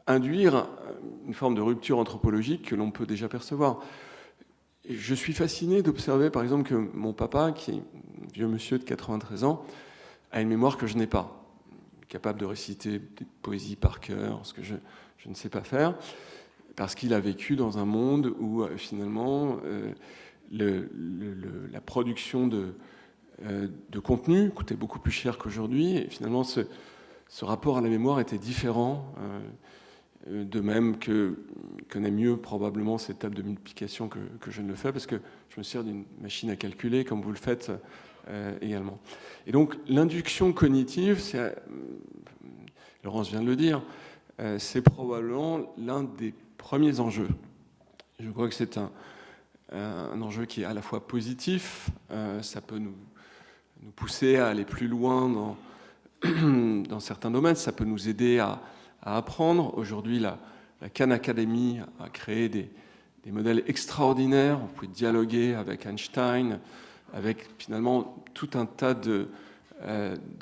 induire une forme de rupture anthropologique que l'on peut déjà percevoir. Et je suis fasciné d'observer, par exemple, que mon papa, qui est un vieux monsieur de 93 ans, a une mémoire que je n'ai pas, capable de réciter des poésies par cœur, ce que je ne sais pas faire, parce qu'il a vécu dans un monde où, finalement, la production de contenu coûtait beaucoup plus cher qu'aujourd'hui, et finalement, ce rapport à la mémoire était différent, de même que connaît mieux probablement cette table de multiplication que je ne le fais, parce que je me sers d'une machine à calculer, comme vous le faites également. Et donc, l'induction cognitive, Laurence vient de le dire, c'est probablement l'un des premiers enjeux. Je crois que c'est un enjeu qui est à la fois positif, ça peut nous pousser à aller plus loin dans certains domaines, ça peut nous aider à apprendre. Aujourd'hui, la Khan Academy a créé des modèles extraordinaires. Vous pouvez dialoguer avec Einstein, avec finalement tout un tas de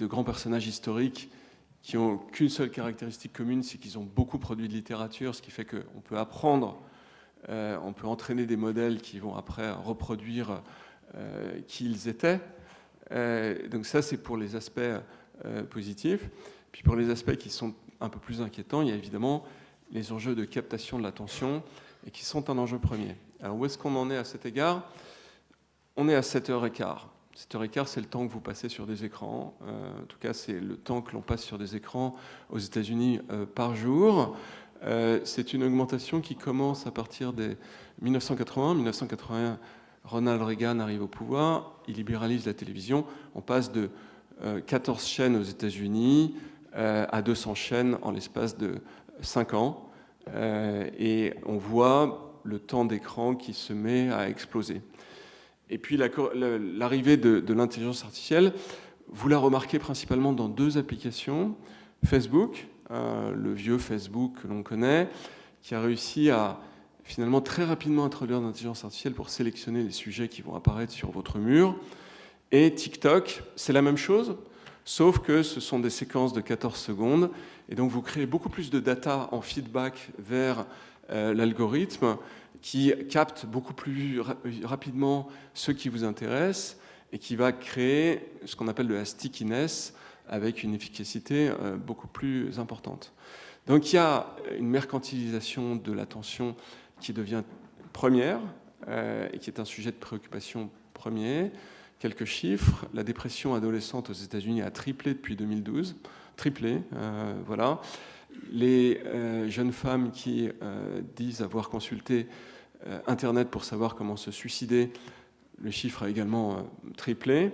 grands personnages historiques qui n'ont qu'une seule caractéristique commune, c'est qu'ils ont beaucoup produit de littérature, ce qui fait qu'on peut apprendre, on peut entraîner des modèles qui vont après reproduire qui ils étaient. Donc ça, c'est pour les aspects positifs. Puis pour les aspects qui sont un peu plus inquiétants, il y a évidemment les enjeux de captation de l'attention et qui sont un enjeu premier. Alors où est-ce qu'on en est à cet égard ? On est à 7h15. 7h15, c'est le temps que vous passez sur des écrans. En tout cas, c'est le temps que l'on passe sur des écrans aux États-Unis par jour. C'est une augmentation qui commence à partir des 1980. 1981, Ronald Reagan arrive au pouvoir, il libéralise la télévision. On passe de 14 chaînes aux États-Unis à 200 chaînes en l'espace de 5 ans. Et on voit le temps d'écran qui se met à exploser. Et puis l'arrivée de l'intelligence artificielle, vous la remarquez principalement dans 2 applications. Facebook, le vieux Facebook que l'on connaît, qui a réussi à finalement très rapidement introduire l'intelligence artificielle pour sélectionner les sujets qui vont apparaître sur votre mur. Et TikTok, c'est la même chose, sauf que ce sont des séquences de 14 secondes. Et donc vous créez beaucoup plus de data en feedback vers l'algorithme, qui capte beaucoup plus rapidement ce qui vous intéresse et qui va créer ce qu'on appelle de la stickiness avec une efficacité beaucoup plus importante. Donc il y a une mercantilisation de l'attention qui devient première et qui est un sujet de préoccupation premier. Quelques chiffres, la dépression adolescente aux États-Unis a triplé depuis 2012, voilà. Les jeunes femmes qui disent avoir consulté Internet pour savoir comment se suicider, le chiffre a également triplé.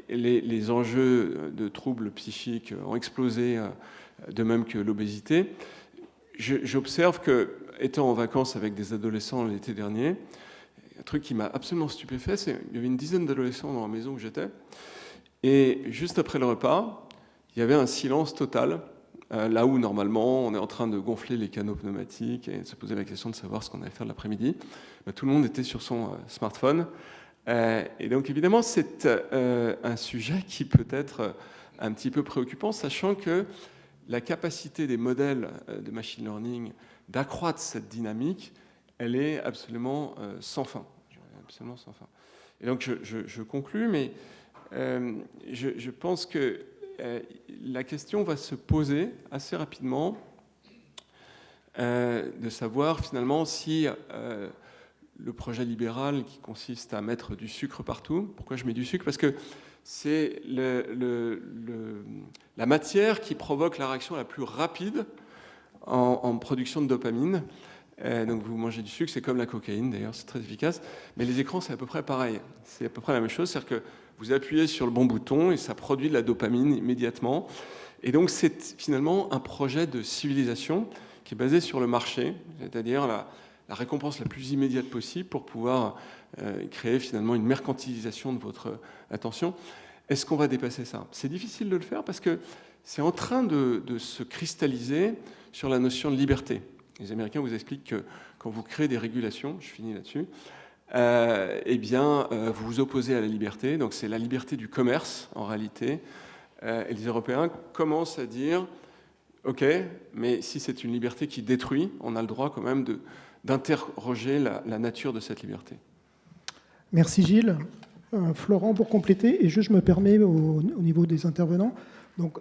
Les enjeux de troubles psychiques ont explosé, de même que l'obésité. J'observe que, étant en vacances avec des adolescents l'été dernier, un truc qui m'a absolument stupéfait, c'est qu'il y avait une dizaine d'adolescents dans la maison où j'étais, et juste après le repas, il y avait un silence total. Là où normalement on est en train de gonfler les canaux pneumatiques et de se poser la question de savoir ce qu'on allait faire de l'après-midi, tout le monde était sur son smartphone. Et donc évidemment c'est un sujet qui peut être un petit peu préoccupant, sachant que la capacité des modèles de machine learning d'accroître cette dynamique, elle est absolument sans fin. Absolument sans fin. Et donc je conclus, mais je pense que la question va se poser assez rapidement de savoir finalement si le projet libéral qui consiste à mettre du sucre partout, pourquoi je mets du sucre ? Parce que c'est la matière qui provoque la réaction la plus rapide en production de dopamine. Donc vous mangez du sucre, c'est comme la cocaïne d'ailleurs, c'est très efficace. Mais les écrans, c'est à peu près pareil. C'est à peu près la même chose, c'est-à-dire que vous appuyez sur le bon bouton et ça produit de la dopamine immédiatement. Et donc c'est finalement un projet de civilisation qui est basé sur le marché, c'est-à-dire la récompense la plus immédiate possible pour pouvoir créer finalement une mercantilisation de votre attention. Est-ce qu'on va dépasser ça ? C'est difficile de le faire parce que c'est en train de se cristalliser sur la notion de liberté. Les Américains vous expliquent que quand vous créez des régulations, je finis là-dessus, vous vous opposez à la liberté, donc c'est la liberté du commerce en réalité. Et les Européens commencent à dire ok, mais si c'est une liberté qui détruit, on a le droit quand même d'interroger la nature de cette liberté. Merci Gilles. Florent, pour compléter, et je me permets au niveau des intervenants, donc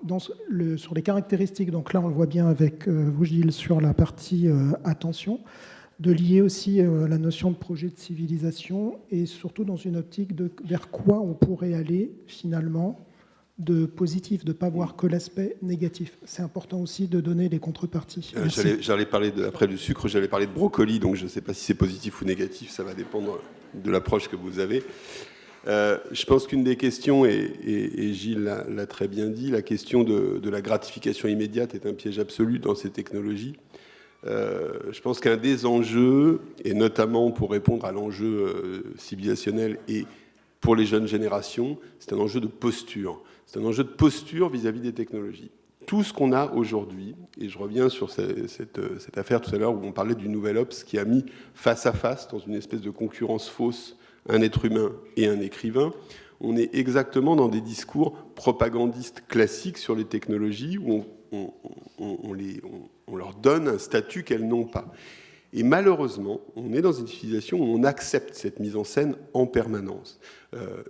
sur les caractéristiques, donc là on le voit bien avec vous Gilles sur la partie attention, de lier aussi la notion de projet de civilisation et surtout dans une optique de vers quoi on pourrait aller finalement de positif, de ne pas voir que l'aspect négatif. C'est important aussi de donner les contreparties. J'allais parler après du sucre, j'allais parler de brocoli, donc je ne sais pas si c'est positif ou négatif, ça va dépendre de l'approche que vous avez. Je pense qu'une des questions, et Gilles l'a très bien dit, la question de la gratification immédiate est un piège absolu dans ces technologies. Je pense qu'un des enjeux, et notamment pour répondre à l'enjeu civilisationnel et pour les jeunes générations, c'est un enjeu de posture. C'est un enjeu de posture vis-à-vis des technologies. tout ce qu'on a aujourd'hui, et je reviens sur cette affaire tout à l'heure où on parlait du Nouvel Obs qui a mis face à face, dans une espèce de concurrence fausse, un être humain et un écrivain, on est exactement dans des discours propagandistes classiques sur les technologies où on leur donne un statut qu'elles n'ont pas. Et malheureusement, on est dans une civilisation où on accepte cette mise en scène en permanence.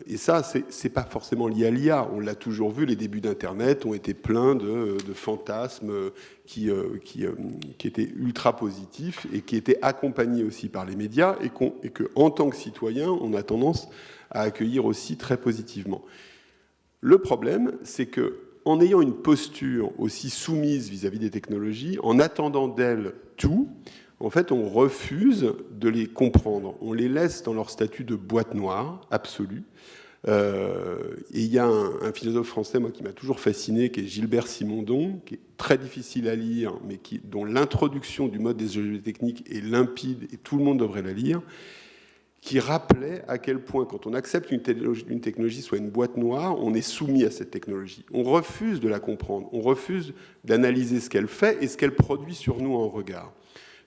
Et ça, c'est pas forcément lié à l'IA. On l'a toujours vu, les débuts d'Internet ont été pleins de fantasmes qui étaient ultra positifs et qui étaient accompagnés aussi par les médias et que, en tant que citoyen, on a tendance à accueillir aussi très positivement. Le problème, c'est que en ayant une posture aussi soumise vis-à-vis des technologies, en attendant d'elles tout, en fait, on refuse de les comprendre. On les laisse dans leur statut de boîte noire absolue. Et il y a un philosophe français, moi, qui m'a toujours fasciné, qui est Gilbert Simondon, qui est très difficile à lire, mais dont l'introduction du mode des objets techniques est limpide et tout le monde devrait la lire, qui rappelait à quel point, quand on accepte qu'une technologie soit une boîte noire, on est soumis à cette technologie. On refuse de la comprendre, on refuse d'analyser ce qu'elle fait et ce qu'elle produit sur nous en regard.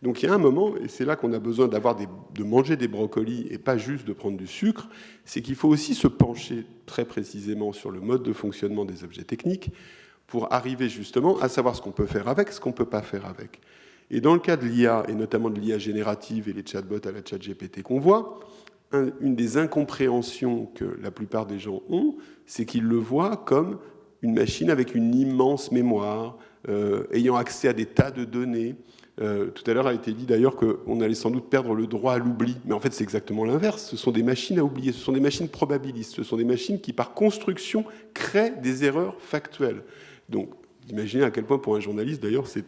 Donc il y a un moment, et c'est là qu'on a besoin de manger des brocolis et pas juste de prendre du sucre, c'est qu'il faut aussi se pencher très précisément sur le mode de fonctionnement des objets techniques pour arriver justement à savoir ce qu'on peut faire avec, ce qu'on ne peut pas faire avec. Et dans le cas de l'IA, et notamment de l'IA générative et les chatbots à la ChatGPT qu'on voit, une des incompréhensions que la plupart des gens ont, c'est qu'ils le voient comme une machine avec une immense mémoire, ayant accès à des tas de données. Tout à l'heure a été dit d'ailleurs qu'on allait sans doute perdre le droit à l'oubli. Mais en fait, c'est exactement l'inverse. Ce sont des machines à oublier, ce sont des machines probabilistes, ce sont des machines qui, par construction, créent des erreurs factuelles. Donc, imaginez à quel point, pour un journaliste, d'ailleurs, c'est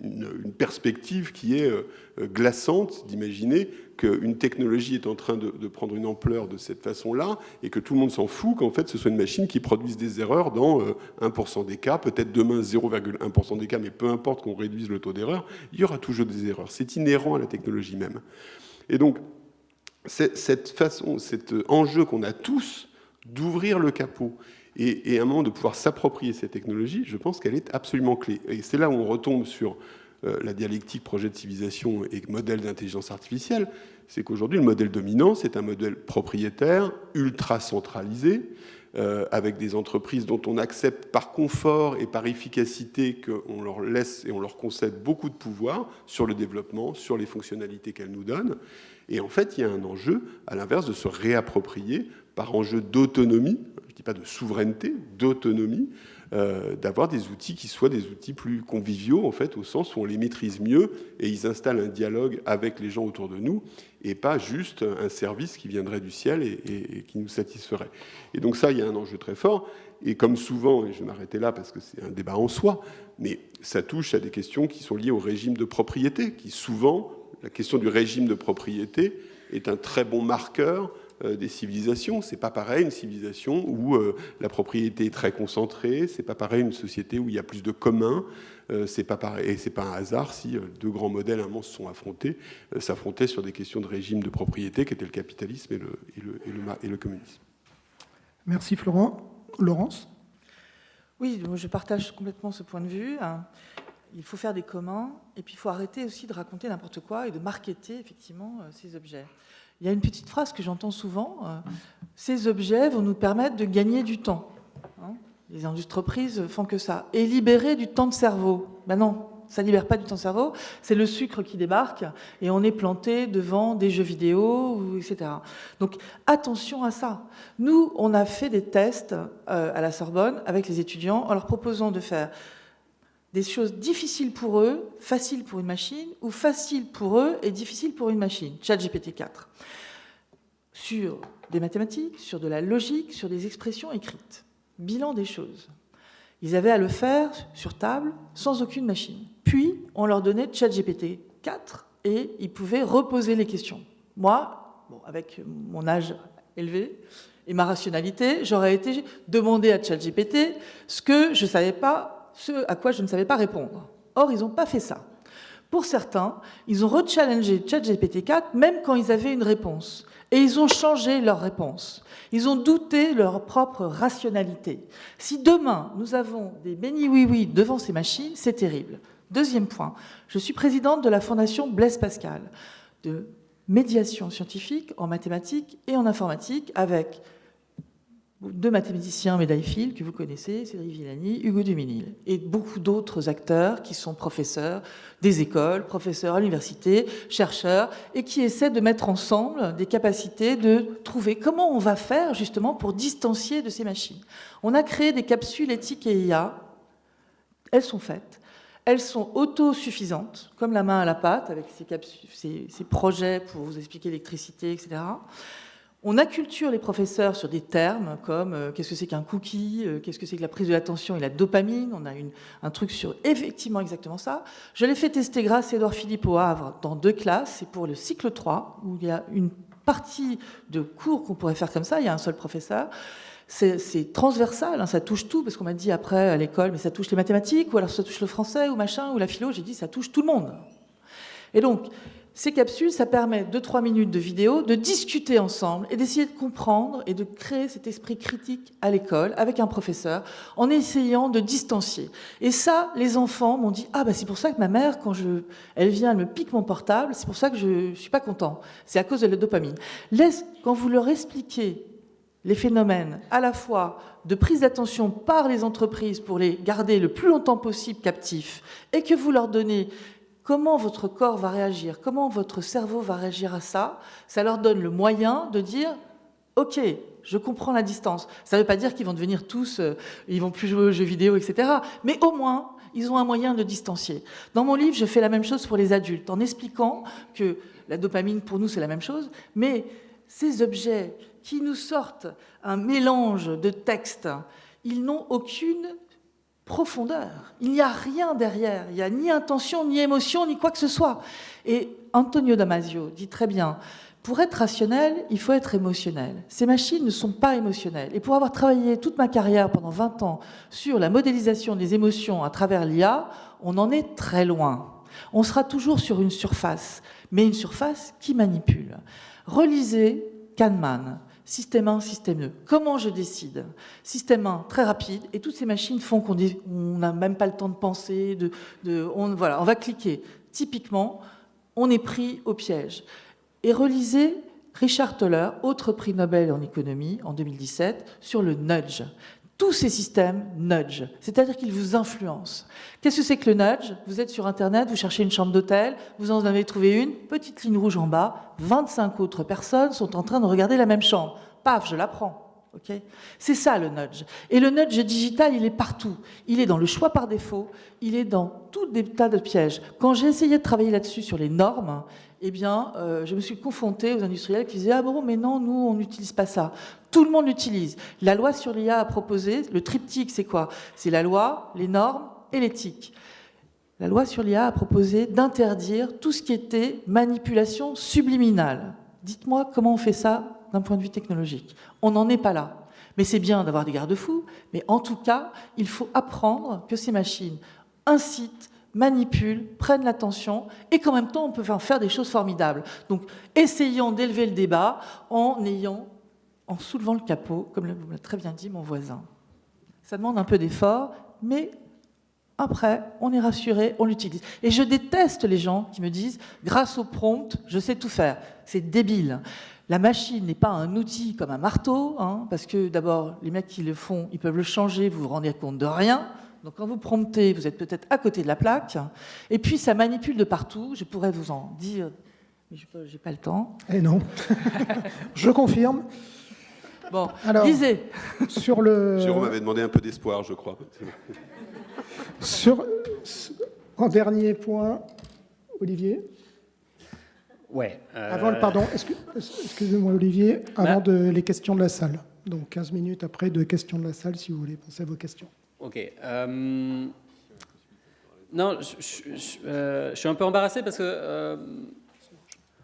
une perspective qui est glaçante d'imaginer qu'une technologie est en train de prendre une ampleur de cette façon-là et que tout le monde s'en fout, qu'en fait ce soit une machine qui produise des erreurs dans 1% des cas, peut-être demain 0,1% des cas, mais peu importe qu'on réduise le taux d'erreur, il y aura toujours des erreurs. C'est inhérent à la technologie même. Et donc, cet enjeu qu'on a tous d'ouvrir le capot et à un moment de pouvoir s'approprier cette technologie, je pense qu'elle est absolument clé. Et c'est là où on retombe sur la dialectique projet de civilisation et modèle d'intelligence artificielle, c'est qu'aujourd'hui, le modèle dominant, c'est un modèle propriétaire, ultra centralisé, avec des entreprises dont on accepte par confort et par efficacité qu'on leur laisse et on leur concède beaucoup de pouvoir sur le développement, sur les fonctionnalités qu'elles nous donnent. Et en fait, il y a un enjeu, à l'inverse, de se réapproprier par enjeu d'autonomie, je ne dis pas de souveraineté, d'autonomie, d'avoir des outils qui soient des outils plus conviviaux, en fait, au sens où on les maîtrise mieux et ils installent un dialogue avec les gens autour de nous et pas juste un service qui viendrait du ciel et qui nous satisferait. Et donc ça, il y a un enjeu très fort. Et comme souvent, et je vais m'arrêter là parce que c'est un débat en soi, mais ça touche à des questions qui sont liées au régime de propriété, qui souvent, la question du régime de propriété est un très bon marqueur des civilisations. C'est pas pareil une civilisation où la propriété est très concentrée, c'est pas pareil une société où il y a plus de communs, c'est pas pareil, et c'est pas un hasard si deux grands modèles à un moment se sont s'affrontaient sur des questions de régime de propriété qui étaient le capitalisme et le communisme. Merci Florent. Laurence ? Oui, je partage complètement ce point de vue. Il faut faire des communs, et puis il faut arrêter aussi de raconter n'importe quoi et de marketer effectivement ces objets. Il y a une petite phrase que j'entends souvent, ces objets vont nous permettre de gagner du temps. Les entreprises font que ça. Et libérer du temps de cerveau. Ben non, ça ne libère pas du temps de cerveau, c'est le sucre qui débarque et on est planté devant des jeux vidéo, etc. Donc attention à ça. Nous, on a fait des tests à la Sorbonne avec les étudiants en leur proposant de faire des choses difficiles pour eux, faciles pour une machine, ou faciles pour eux et difficiles pour une machine, ChatGPT 4, sur des mathématiques, sur de la logique, sur des expressions écrites. Bilan des choses. Ils avaient à le faire sur table, sans aucune machine. Puis, on leur donnait ChatGPT 4 et ils pouvaient reposer les questions. Moi, avec mon âge élevé et ma rationalité, j'aurais été demander à ChatGPT ce à quoi je ne savais pas répondre. Or, ils n'ont pas fait ça. Pour certains, ils ont rechallengé ChatGPT 4 même quand ils avaient une réponse. Et ils ont changé leur réponse. Ils ont douté de leur propre rationalité. Si demain, nous avons des bénis oui-oui devant ces machines, c'est terrible. Deux point, je suis présidente de la Fondation Blaise Pascal, de médiation scientifique en mathématiques et en informatique, avec 2 mathématiciens médaille Fields que vous connaissez, Cédric Villani, Hugo Duménil, et beaucoup d'autres acteurs qui sont professeurs des écoles, professeurs à l'université, chercheurs, et qui essaient de mettre ensemble des capacités de trouver comment on va faire justement pour distancier de ces machines. On a créé des capsules éthiques et IA, elles sont faites. Elles sont autosuffisantes, comme la main à la pâte, avec ces projets pour vous expliquer l'électricité, etc. On acculture les professeurs sur des termes comme qu'est-ce que c'est qu'un cookie, qu'est-ce que c'est que la prise de l'attention et la dopamine. On a un truc sur effectivement exactement ça. Je l'ai fait tester grâce à Édouard Philippe au Havre dans 2 classes. C'est pour le cycle 3, où il y a une partie de cours qu'on pourrait faire comme ça. Il y a un seul professeur. C'est transversal, hein, ça touche tout, parce qu'on m'a dit après à l'école, mais ça touche les mathématiques, ou alors ça touche le français, ou machin, ou la philo. J'ai dit, ça touche tout le monde. Et donc, ces capsules, ça permet 2-3 minutes de vidéo, de discuter ensemble, et d'essayer de comprendre, et de créer cet esprit critique à l'école, avec un professeur, en essayant de distancier. Et ça, les enfants m'ont dit, ah bah c'est pour ça que ma mère, quand elle vient, elle me pique mon portable, c'est pour ça que je ne suis pas content. C'est à cause de la dopamine. Quand vous leur expliquez les phénomènes à la fois de prise d'attention par les entreprises pour les garder le plus longtemps possible captifs, et que vous leur donnez comment votre corps va réagir, comment votre cerveau va réagir à ça, ça leur donne le moyen de dire « Ok, je comprends la distance ». Ça ne veut pas dire qu'ils vont devenir tous, ils vont plus jouer aux jeux vidéo, etc. Mais au moins, ils ont un moyen de distancier. Dans mon livre, je fais la même chose pour les adultes, en expliquant que la dopamine, pour nous, c'est la même chose, mais ces objets qui nous sortent un mélange de textes, ils n'ont aucune profondeur. Il n'y a rien derrière. Il n'y a ni intention, ni émotion, ni quoi que ce soit. Et Antonio Damasio dit très bien, pour être rationnel, il faut être émotionnel. Ces machines ne sont pas émotionnelles. Et pour avoir travaillé toute ma carrière pendant 20 ans sur la modélisation des émotions à travers l'IA, on en est très loin. On sera toujours sur une surface, mais une surface qui manipule. Relisez Kahneman. Système 1, système 2. Comment je décide? Système 1, très rapide, et toutes ces machines font qu'on n'a même pas le temps de penser, on va cliquer. Typiquement, on est pris au piège. Et relisez Richard Thaler, autre prix Nobel en économie en 2017, sur le nudge. Tous ces systèmes nudge, c'est-à-dire qu'ils vous influencent. Qu'est-ce que c'est que le nudge? Vous êtes sur Internet, vous cherchez une chambre d'hôtel, vous en avez trouvé une, petite ligne rouge en bas, 25 autres personnes sont en train de regarder la même chambre. Paf, je la prends. Okay, c'est ça le nudge. Et le nudge digital, il est partout. Il est dans le choix par défaut, il est dans tout des tas de pièges. Quand j'ai essayé de travailler là-dessus sur les normes, eh bien, je me suis confrontée aux industriels qui disaient « Ah bon, mais non, nous, on n'utilise pas ça ». Tout le monde l'utilise. La loi sur l'IA a proposé, le triptyque, c'est quoi? C'est la loi, les normes et l'éthique. La loi sur l'IA a proposé d'interdire tout ce qui était manipulation subliminale. Dites-moi comment on fait ça d'un point de vue technologique. On n'en est pas là. Mais c'est bien d'avoir des garde-fous, mais en tout cas, il faut apprendre que ces machines incitent, manipulent, prennent l'attention, et qu'en même temps, on peut faire des choses formidables. Donc, essayons d'élever le débat en soulevant le capot, comme l'a très bien dit mon voisin. Ça demande un peu d'effort, mais après, on est rassuré, on l'utilise. Et je déteste les gens qui me disent « grâce au prompt, je sais tout faire ». C'est débile. La machine n'est pas un outil comme un marteau, hein, parce que d'abord, les mecs qui le font, ils peuvent le changer, vous vous rendez compte de rien. Donc quand vous promptez, vous êtes peut-être à côté de la plaque. Et puis, ça manipule de partout. Je pourrais vous en dire, mais je n'ai pas le temps. Eh non, je confirme. Bon, alors, lisez. Jérôme avait demandé un peu d'espoir, je crois. En dernier point, Olivier. Ouais. Pardon, excusez-moi Olivier, avant les questions de la salle. Donc 15 minutes après de questions de la salle, si vous voulez penser à vos questions. Ok. Non, je suis un peu embarrassé parce que,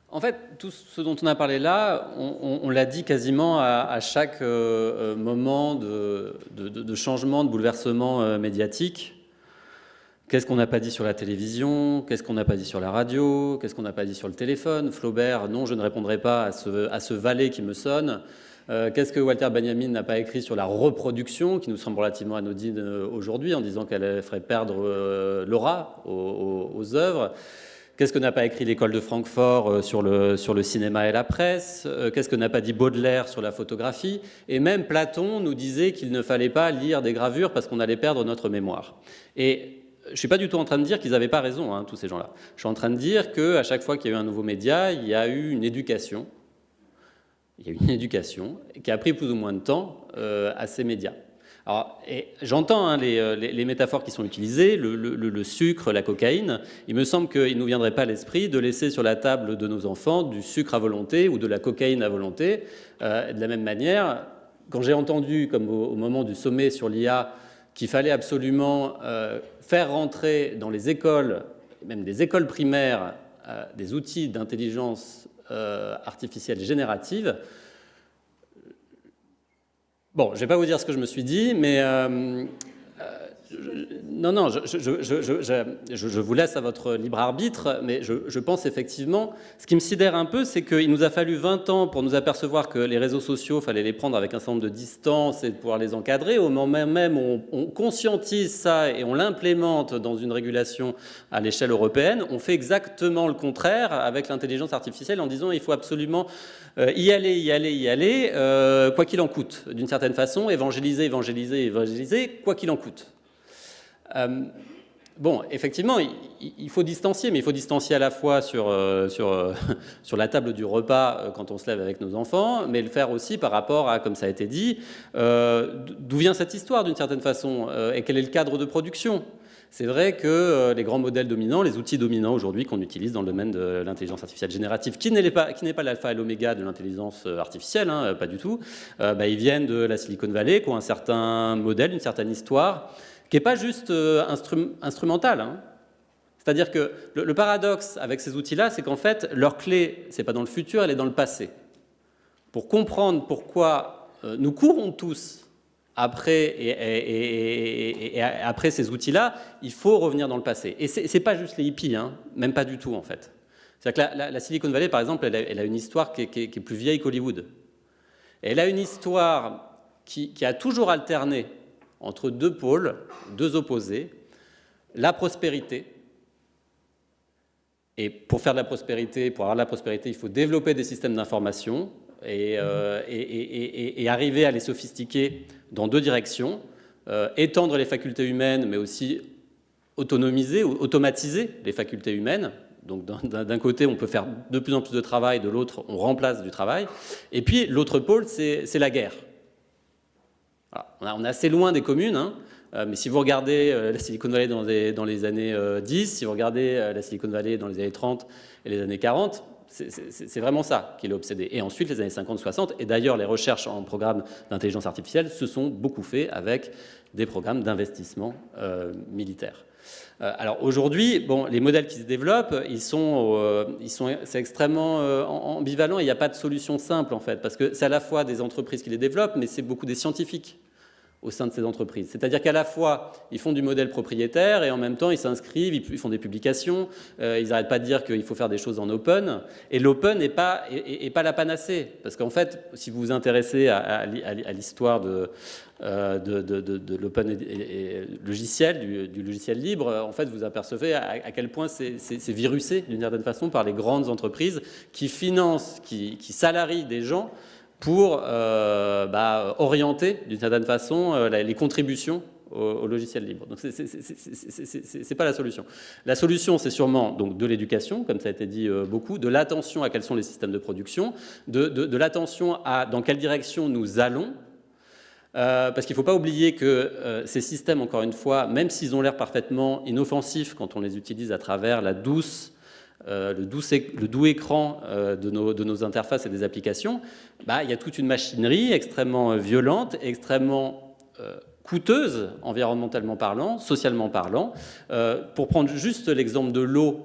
en fait, tout ce dont on a parlé là, on l'a dit quasiment à chaque moment de changement, de bouleversement médiatique, Qu'est-ce qu'on n'a pas dit sur la télévision? Qu'est-ce qu'on n'a pas dit sur la radio? Qu'est-ce qu'on n'a pas dit sur le téléphone? Flaubert, non, je ne répondrai pas à ce valet qui me sonne. Qu'est-ce que Walter Benjamin n'a pas écrit sur la reproduction, qui nous semble relativement anodine aujourd'hui, en disant qu'elle ferait perdre l'aura aux œuvres? Qu'est-ce que n'a pas écrit l'école de Francfort sur le cinéma et la presse? Qu'est-ce que n'a pas dit Baudelaire sur la photographie? Et même Platon nous disait qu'il ne fallait pas lire des gravures parce qu'on allait perdre notre mémoire. Et je ne suis pas du tout en train de dire qu'ils n'avaient pas raison, hein, tous ces gens-là. Je suis en train de dire qu'à chaque fois qu'il y a eu un nouveau média, il y a eu une éducation. Il y a eu une éducation qui a pris plus ou moins de temps à ces médias. Alors, j'entends hein, les métaphores qui sont utilisées, le sucre, la cocaïne. Il me semble qu'il ne nous viendrait pas à l'esprit de laisser sur la table de nos enfants du sucre à volonté ou de la cocaïne à volonté. De la même manière, quand j'ai entendu, comme au moment du sommet sur l'IA, qu'il fallait absolument faire rentrer dans les écoles, même des écoles primaires, des outils d'intelligence artificielle générative. Bon, je ne vais pas vous dire ce que je me suis dit, mais non, je vous laisse à votre libre arbitre, mais je pense effectivement, ce qui me sidère un peu, c'est qu'il nous a fallu 20 ans pour nous apercevoir que les réseaux sociaux, il fallait les prendre avec un certain nombre de distance et de pouvoir les encadrer. Au moment même où on conscientise ça et on l'implémente dans une régulation à l'échelle européenne, on fait exactement le contraire avec l'intelligence artificielle en disant il faut absolument y aller, quoi qu'il en coûte, d'une certaine façon, évangéliser, quoi qu'il en coûte. Bon, effectivement, il faut distancier, mais il faut distancier à la fois sur la table du repas quand on se lève avec nos enfants, mais le faire aussi par rapport à, comme ça a été dit, d'où vient cette histoire d'une certaine façon et quel est le cadre de production. C'est vrai que les grands modèles dominants, les outils dominants aujourd'hui qu'on utilise dans le domaine de l'intelligence artificielle générative, qui n'est pas l'alpha et l'oméga de l'intelligence artificielle, hein, pas du tout, ils viennent de la Silicon Valley, qui ont un certain modèle, une certaine histoire, qui n'est pas juste instrumentale. Hein. C'est-à-dire que le paradoxe avec ces outils-là, c'est qu'en fait, leur clé, ce n'est pas dans le futur, elle est dans le passé. Pour comprendre pourquoi nous courons tous après ces outils-là, il faut revenir dans le passé. Et ce n'est pas juste les hippies, hein, même pas du tout, en fait. C'est-à-dire que la Silicon Valley, par exemple, elle a une histoire qui est plus vieille qu'Hollywood. Elle a une histoire qui a toujours alterné entre deux pôles, deux opposés, la prospérité. Et pour faire de la prospérité, pour avoir de la prospérité, il faut développer des systèmes d'information et arriver à les sophistiquer dans deux directions, étendre les facultés humaines, mais aussi autonomiser ou automatiser les facultés humaines. Donc d'un côté, on peut faire de plus en plus de travail, de l'autre, on remplace du travail. Et puis l'autre pôle, c'est la guerre. Voilà. On est assez loin des communes, hein, mais si vous regardez la Silicon Valley dans les années 10, si vous regardez la Silicon Valley dans les années 30 et les années 40, c'est vraiment ça qui l'a obsédé. Et ensuite, les années 50-60, et d'ailleurs, les recherches en programme d'intelligence artificielle se sont beaucoup fait avec des programmes d'investissement militaire. Alors aujourd'hui, bon, les modèles qui se développent, c'est extrêmement ambivalent et il n'y a pas de solution simple en fait, parce que c'est à la fois des entreprises qui les développent, mais c'est beaucoup des scientifiques au sein de ces entreprises. C'est-à-dire qu'à la fois, ils font du modèle propriétaire et en même temps, ils s'inscrivent, ils font des publications, ils n'arrêtent pas de dire qu'il faut faire des choses en open. Et l'open n'est pas la panacée. Parce qu'en fait, si vous vous intéressez à l'histoire de l'open logiciel, du logiciel libre, en fait, vous apercevez à quel point c'est virusé, d'une certaine façon, par les grandes entreprises qui financent, qui salarient des gens pour orienter d'une certaine façon les contributions au logiciel libre. Donc c'est pas la solution. La solution, c'est sûrement donc de l'éducation, comme ça a été dit beaucoup, de l'attention à quels sont les systèmes de production, de l'attention à dans quelle direction nous allons, parce qu'il ne faut pas oublier que ces systèmes, encore une fois, même s'ils ont l'air parfaitement inoffensifs quand on les utilise à travers le doux écran de nos interfaces et des applications, il y a toute une machinerie extrêmement violente, extrêmement coûteuse, environnementalement parlant, socialement parlant. Pour prendre juste l'exemple de l'eau,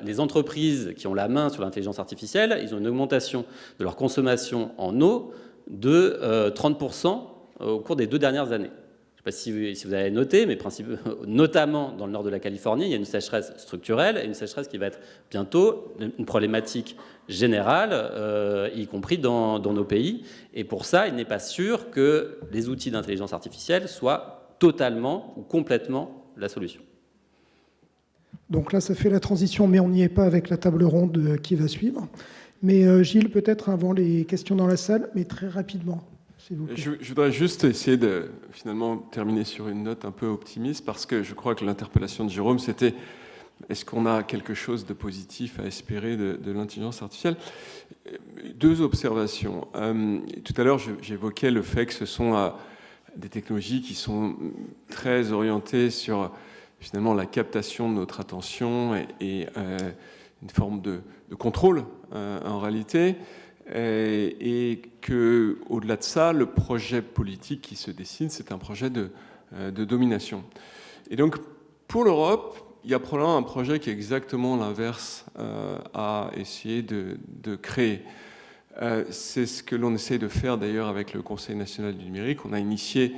les entreprises qui ont la main sur l'intelligence artificielle, ils ont une augmentation de leur consommation en eau de 30% au cours des 2 dernières années. Je ne sais sais pas si vous avez noté, mais notamment dans le nord de la Californie, il y a une sécheresse structurelle et une sécheresse qui va être bientôt une problématique générale, y compris dans nos pays. Et pour ça, il n'est pas sûr que les outils d'intelligence artificielle soient totalement ou complètement la solution. Donc là, ça fait la transition, mais on n'y est pas avec la table ronde qui va suivre. Mais Gilles, peut-être avant les questions dans la salle, mais très rapidement, s'il vous plaît. Je voudrais juste essayer de finalement terminer sur une note un peu optimiste, parce que je crois que l'interpellation de Jérôme, c'était est-ce qu'on a quelque chose de positif à espérer de l'intelligence artificielle? 2 observations. Tout à l'heure, j'évoquais le fait que ce sont des technologies qui sont très orientées sur finalement la captation de notre attention et une forme de contrôle en réalité, et qu'au-delà de ça, le projet politique qui se dessine, c'est un projet de domination. Et donc, pour l'Europe, il y a probablement un projet qui est exactement l'inverse à essayer de créer. C'est ce que l'on essaie de faire d'ailleurs avec le Conseil national du numérique. On a initié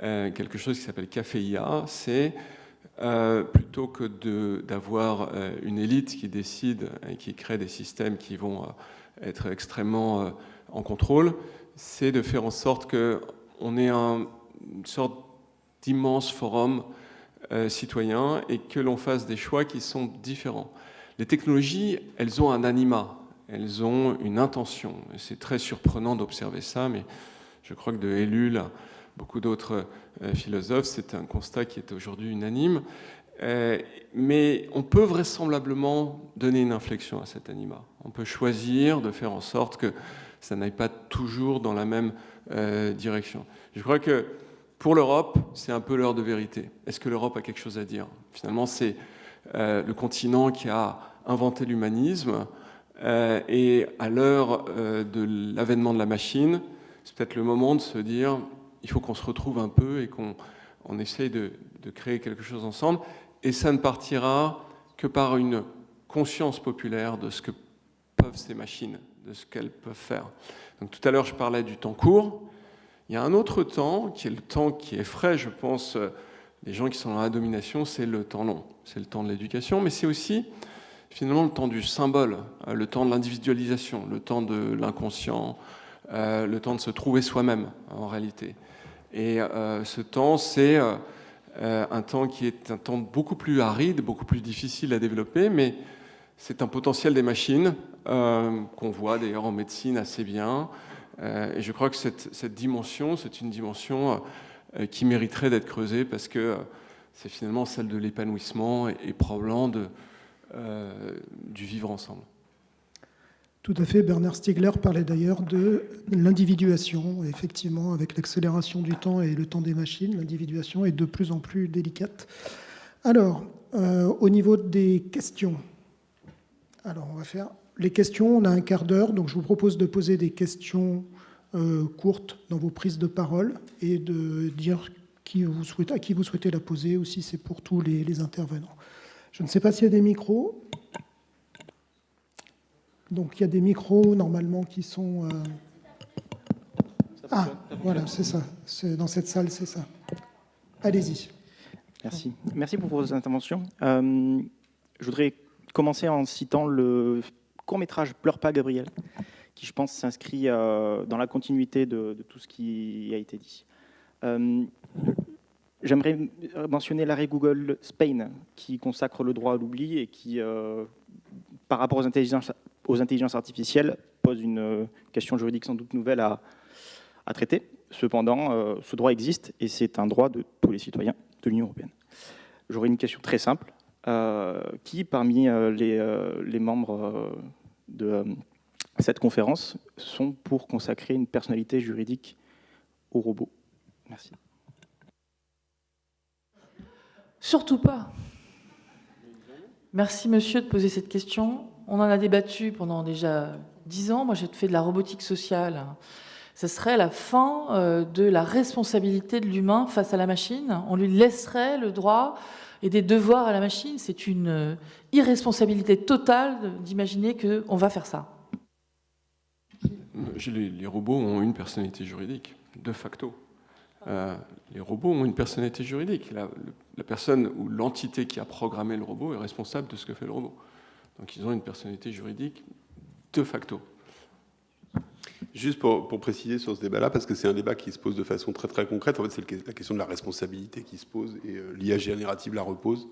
quelque chose qui s'appelle CAFEIA. C'est plutôt que d'avoir une élite qui décide et qui crée des systèmes qui vont être extrêmement en contrôle, c'est de faire en sorte qu'on ait une sorte d'immense forum citoyen et que l'on fasse des choix qui sont différents. Les technologies, elles ont un anima, elles ont une intention. C'est très surprenant d'observer ça, mais je crois que de Ellul à beaucoup d'autres philosophes, c'est un constat qui est aujourd'hui unanime. Mais on peut vraisemblablement donner une inflexion à cet anima. On peut choisir de faire en sorte que ça n'aille pas toujours dans la même direction. Je crois que pour l'Europe, c'est un peu l'heure de vérité. Est-ce que l'Europe a quelque chose à dire? Finalement, c'est le continent qui a inventé l'humanisme, et à l'heure de l'avènement de la machine, c'est peut-être le moment de se dire il faut qu'on se retrouve un peu et qu'on essaye de créer quelque chose ensemble. Et ça ne partira que par une conscience populaire de ce que peuvent ces machines, de ce qu'elles peuvent faire. Donc, tout à l'heure, je parlais du temps court. Il y a un autre temps, qui est le temps qui effraie, je pense, les gens qui sont dans la domination, c'est le temps long. C'est le temps de l'éducation, mais c'est aussi, finalement, le temps du symbole, le temps de l'individualisation, le temps de l'inconscient, le temps de se trouver soi-même, en réalité. Et ce temps, c'est un temps qui est un temps beaucoup plus aride, beaucoup plus difficile à développer, mais c'est un potentiel des machines qu'on voit d'ailleurs en médecine assez bien. Et je crois que cette dimension, c'est une dimension qui mériterait d'être creusée parce que c'est finalement celle de l'épanouissement et probablement du vivre ensemble. Tout à fait. Bernard Stiegler parlait d'ailleurs de l'individuation. Effectivement, avec l'accélération du temps et le temps des machines, l'individuation est de plus en plus délicate. Alors, au niveau des questions, alors on va faire les questions. On a un quart d'heure, donc je vous propose de poser des questions courtes dans vos prises de parole et de dire à qui vous souhaitez la poser, ou si c'est pour tous les intervenants. Je ne sais pas s'il y a des micros. Donc il y a des micros normalement qui sont... Ah, voilà, c'est ça. C'est dans cette salle, c'est ça. Allez-y. Merci. Merci pour vos interventions. Je voudrais commencer en citant le court-métrage Pleure pas, Gabriel, qui, je pense, s'inscrit dans la continuité de tout ce qui a été dit. J'aimerais mentionner l'arrêt Google Spain, qui consacre le droit à l'oubli et qui, par rapport aux intelligences artificielles, pose une question juridique sans doute nouvelle à traiter. Cependant, ce droit existe et c'est un droit de tous les citoyens de l'Union européenne. J'aurais une question très simple. Qui, parmi les membres de cette conférence, sont pour consacrer une personnalité juridique aux robots? Merci. Surtout pas. Merci, monsieur, de poser cette question. On en a débattu pendant déjà 10 ans. Moi, j'ai fait de la robotique sociale. Ce serait la fin de la responsabilité de l'humain face à la machine. On lui laisserait le droit et des devoirs à la machine. C'est une irresponsabilité totale d'imaginer qu'on va faire ça. Les robots ont une personnalité juridique, de facto. Les robots ont une personnalité juridique. La personne ou l'entité qui a programmé le robot est responsable de ce que fait le robot. Donc ils ont une personnalité juridique de facto. Juste pour préciser sur ce débat-là, parce que c'est un débat qui se pose de façon très très concrète, en fait c'est la question de la responsabilité qui se pose, et l'IA générative la repose.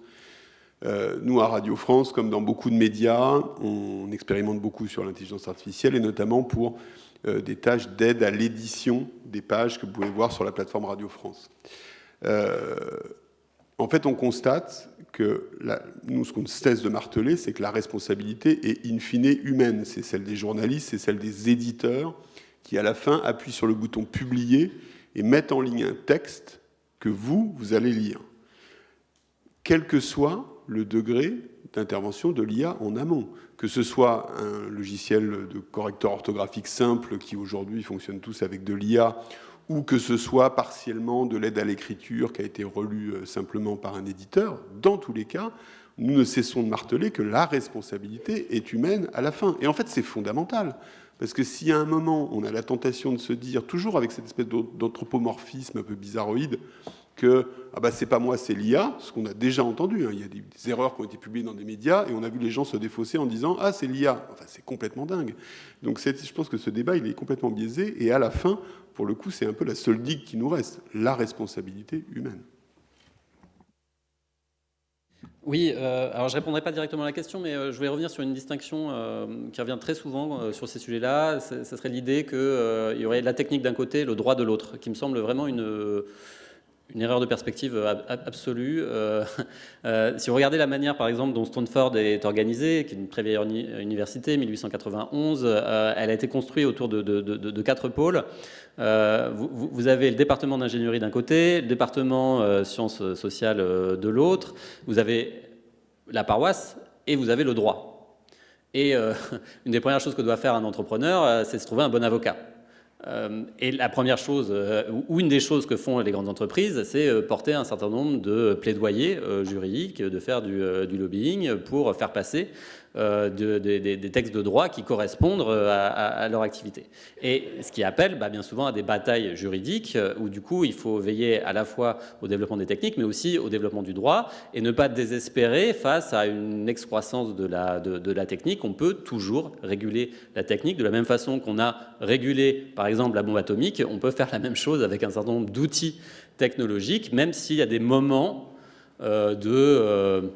Nous, à Radio France, comme dans beaucoup de médias, on expérimente beaucoup sur l'intelligence artificielle, et notamment pour des tâches d'aide à l'édition des pages que vous pouvez voir sur la plateforme Radio France. En fait, on constate que nous, ce qu'on cesse de marteler, c'est que la responsabilité est in fine humaine. C'est celle des journalistes, c'est celle des éditeurs qui, à la fin, appuient sur le bouton « Publier » et mettent en ligne un texte que vous allez lire. Quel que soit le degré d'intervention de l'IA en amont, que ce soit un logiciel de correcteur orthographique simple qui, aujourd'hui, fonctionne tous avec de l'IA, ou que ce soit partiellement de l'aide à l'écriture qui a été relue simplement par un éditeur, dans tous les cas, nous ne cessons de marteler que la responsabilité est humaine à la fin. Et en fait, c'est fondamental. Parce que si à un moment, on a la tentation de se dire, toujours avec cette espèce d'anthropomorphisme un peu bizarroïde, que c'est pas moi, c'est l'IA, ce qu'on a déjà entendu. Il y a des erreurs qui ont été publiées dans des médias et on a vu les gens se défausser en disant « Ah, c'est l'IA ». Enfin, c'est complètement dingue. Donc je pense que ce débat, il est complètement biaisé. Et à la fin, pour le coup, c'est un peu la seule digue qui nous reste, la responsabilité humaine. Oui, alors je ne répondrai pas directement à la question, mais je voulais revenir sur une distinction qui revient très souvent sur ces sujets-là. Ce serait l'idée qu'il y aurait la technique d'un côté et le droit de l'autre, qui me semble vraiment une erreur de perspective absolue. Si vous regardez la manière, par exemple, dont Stanford est organisé, qui est une très vieille université, 1891, elle a été construite autour de 4 pôles. Vous avez le département d'ingénierie d'un côté, le département sciences sociales de l'autre, vous avez la paroisse et vous avez le droit. Et une des premières choses que doit faire un entrepreneur, c'est se trouver un bon avocat. Et la première chose, ou une des choses que font les grandes entreprises, c'est porter un certain nombre de plaidoyers juridiques, de faire du lobbying pour faire passer des textes de droit qui correspondent à leur activité. Et ce qui appelle bien souvent à des batailles juridiques où du coup il faut veiller à la fois au développement des techniques mais aussi au développement du droit et ne pas désespérer face à une excroissance de la technique. On peut toujours réguler la technique de la même façon qu'on a régulé par exemple la bombe atomique. On peut faire la même chose avec un certain nombre d'outils technologiques, même s'il y a des moments de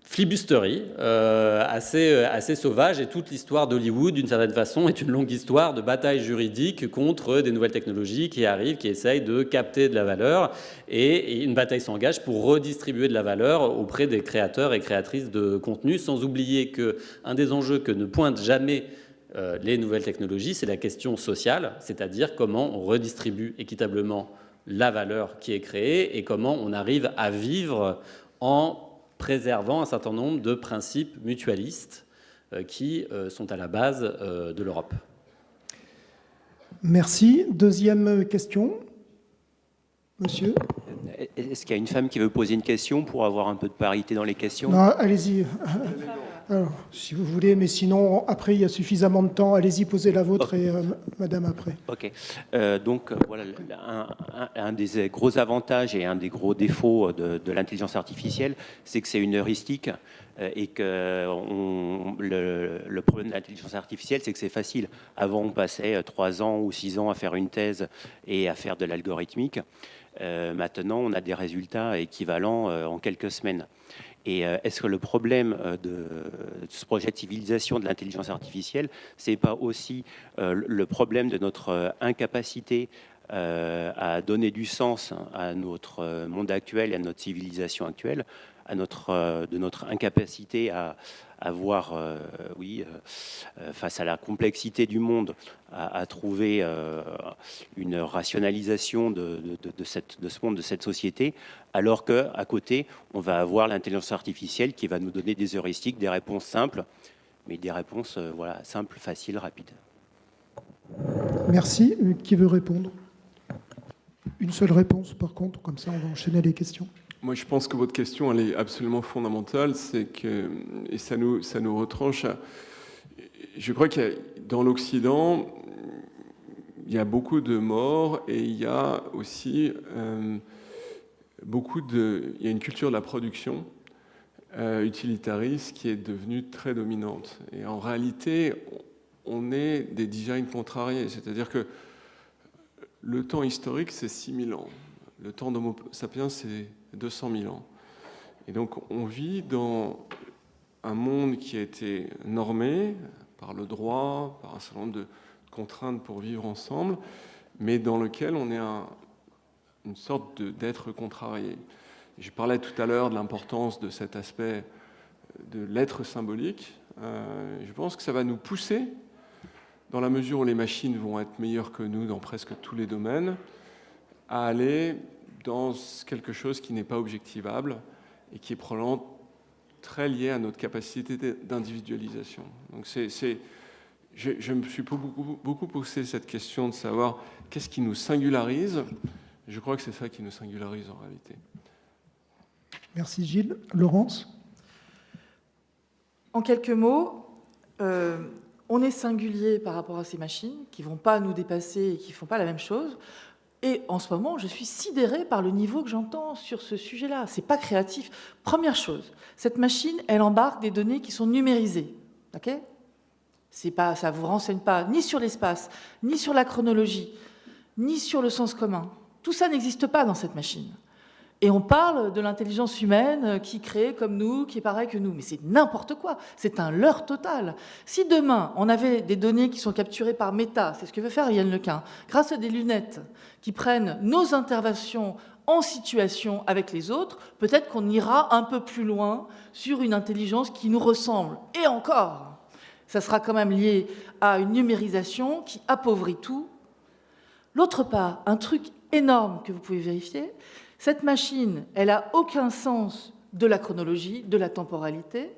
flibusterie assez sauvage, et toute l'histoire d'Hollywood, d'une certaine façon, est une longue histoire de bataille juridique contre des nouvelles technologies qui arrivent, qui essayent de capter de la valeur, et une bataille s'engage pour redistribuer de la valeur auprès des créateurs et créatrices de contenu, sans oublier qu'un des enjeux que ne pointent jamais les nouvelles technologies, c'est la question sociale, c'est-à-dire comment on redistribue équitablement la valeur qui est créée et comment on arrive à vivre en préservant un certain nombre de principes mutualistes qui sont à la base de l'Europe. Merci. Deuxième question. Monsieur ? Est-ce qu'il y a une femme qui veut poser une question pour avoir un peu de parité dans les questions ? Non, allez-y. Alors, si vous voulez, mais sinon, après, il y a suffisamment de temps. Allez-y, posez la vôtre et madame après. Ok. Donc, voilà, un des gros avantages et un des gros défauts de l'intelligence artificielle, c'est que c'est une heuristique et que le problème de l'intelligence artificielle, c'est que c'est facile. Avant, on passait 3 ans ou 6 ans à faire une thèse et à faire de l'algorithmique. Maintenant, on a des résultats équivalents en quelques semaines. Et est-ce que le problème de ce projet de civilisation de l'intelligence artificielle, c'est pas aussi le problème de notre incapacité à donner du sens à notre monde actuel et à notre civilisation actuelle, de notre incapacité à voir, face à la complexité du monde, à trouver une rationalisation de ce monde, de cette société, alors qu'à côté, on va avoir l'intelligence artificielle qui va nous donner des heuristiques, des réponses simples, mais des réponses simples, faciles, rapides. Merci. Qui veut répondre ? Une seule réponse, par contre, comme ça on va enchaîner les questions. Moi, je pense que votre question, elle est absolument fondamentale, et ça nous retranche. Je crois que dans l'Occident, il y a beaucoup de morts et il y a aussi il y a une culture de la production utilitariste qui est devenue très dominante. Et en réalité, on est des designs contrariés, c'est-à-dire que le temps historique, c'est 6000 ans. Le temps d'Homo sapiens, c'est 200 000 ans. Et donc, on vit dans un monde qui a été normé par le droit, par un certain nombre de contraintes pour vivre ensemble, mais dans lequel on est une sorte d'être contrarié. Et je parlais tout à l'heure de l'importance de cet aspect de l'être symbolique. Je pense que ça va nous pousser, dans la mesure où les machines vont être meilleures que nous dans presque tous les domaines, à aller dans quelque chose qui n'est pas objectivable et qui est probablement très lié à notre capacité d'individualisation. Donc je me suis beaucoup posé cette question de savoir qu'est-ce qui nous singularise. Je crois que c'est ça qui nous singularise en réalité. Merci Gilles. Laurence ? En quelques mots, on est singulier par rapport à ces machines qui ne vont pas nous dépasser et qui ne font pas la même chose. Et en ce moment, je suis sidérée par le niveau que j'entends sur ce sujet-là. Ce n'est pas créatif. Première chose, cette machine, elle embarque des données qui sont numérisées. Okay ? Ça ne vous renseigne pas ni sur l'espace, ni sur la chronologie, ni sur le sens commun. Tout ça n'existe pas dans cette machine. Et on parle de l'intelligence humaine qui crée comme nous, qui est pareil que nous. Mais c'est n'importe quoi. C'est un leurre total. Si demain, on avait des données qui sont capturées par Meta, c'est ce que veut faire Yann Lequin, grâce à des lunettes qui prennent nos interventions en situation avec les autres, peut-être qu'on ira un peu plus loin sur une intelligence qui nous ressemble. Et encore, ça sera quand même lié à une numérisation qui appauvrit tout. L'autre part, un truc énorme que vous pouvez vérifier, cette machine, elle n'a aucun sens de la chronologie, de la temporalité,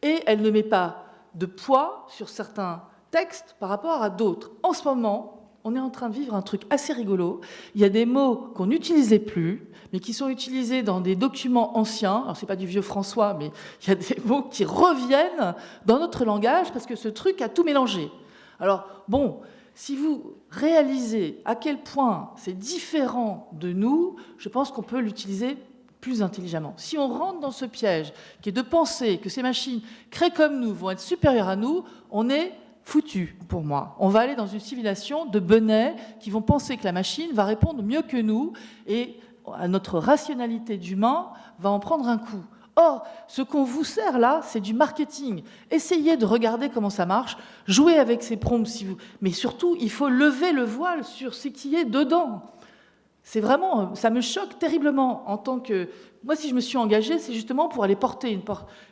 et elle ne met pas de poids sur certains textes par rapport à d'autres. En ce moment, on est en train de vivre un truc assez rigolo. Il y a des mots qu'on n'utilisait plus, mais qui sont utilisés dans des documents anciens. Alors, ce n'est pas du vieux François, mais il y a des mots qui reviennent dans notre langage parce que ce truc a tout mélangé. Alors, bon... Si vous réalisez à quel point c'est différent de nous, je pense qu'on peut l'utiliser plus intelligemment. Si on rentre dans ce piège qui est de penser que ces machines créées comme nous vont être supérieures à nous, on est foutu pour moi. On va aller dans une civilisation de benets qui vont penser que la machine va répondre mieux que nous et notre rationalité d'humain va en prendre un coup. Or, ce qu'on vous sert là, c'est du marketing. Essayez de regarder comment ça marche, jouez avec ces prompts si vous... Mais surtout, il faut lever le voile sur ce qui est dedans. C'est vraiment... Ça me choque terriblement en tant que... Moi, si je me suis engagée, c'est justement pour aller porter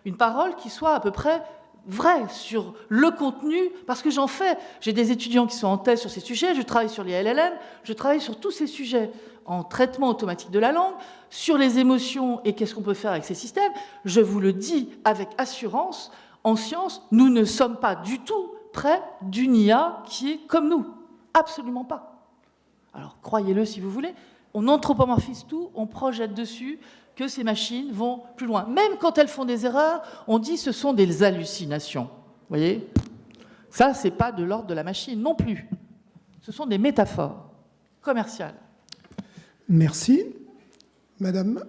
une parole qui soit à peu près vraie sur le contenu, parce que j'en fais. J'ai des étudiants qui sont en thèse sur ces sujets, je travaille sur les LLM, je travaille sur tous ces sujets en traitement automatique de la langue, sur les émotions et qu'est-ce qu'on peut faire avec ces systèmes. Je vous le dis avec assurance, en science, nous ne sommes pas du tout près d'une IA qui est comme nous. Absolument pas. Alors, croyez-le si vous voulez, on anthropomorphise tout, on projette dessus que ces machines vont plus loin. Même quand elles font des erreurs, on dit que ce sont des hallucinations. Vous voyez ? Ça, ce n'est pas de l'ordre de la machine non plus. Ce sont des métaphores commerciales. Merci. Madame,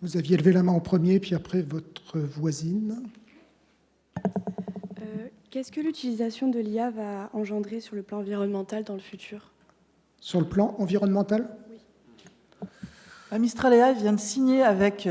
vous aviez levé la main en premier, puis après votre voisine. Qu'est-ce que l'utilisation de l'IA va engendrer sur le plan environnemental dans le futur ? Sur le plan environnemental ? Oui. Mistral AI vient de signer avec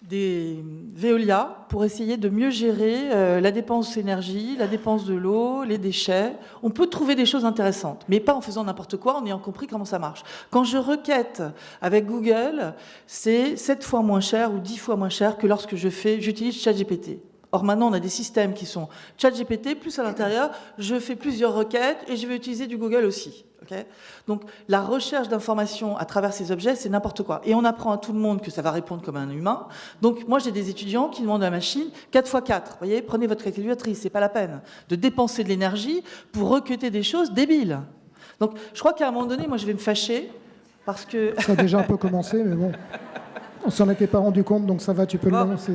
des Veolia pour essayer de mieux gérer la dépense d'énergie, la dépense de l'eau, les déchets. On peut trouver des choses intéressantes, mais pas en faisant n'importe quoi, en ayant compris comment ça marche. Quand je requête avec Google, c'est 7 fois moins cher ou 10 fois moins cher que lorsque j'utilise ChatGPT. Or, maintenant, on a des systèmes qui sont ChatGPT, plus à l'intérieur, je fais plusieurs requêtes et je vais utiliser du Google aussi. Okay ? Donc, la recherche d'informations à travers ces objets, c'est n'importe quoi. Et on apprend à tout le monde que ça va répondre comme un humain. Donc, moi, j'ai des étudiants qui demandent à la machine 4x4. Vous voyez, prenez votre calculatrice, c'est pas la peine de dépenser de l'énergie pour requêter des choses débiles. Donc, je crois qu'à un moment donné, moi, je vais me fâcher parce que... Ça a déjà un peu commencé, mais bon, on s'en était pas rendu compte, donc ça va, tu peux le lancer.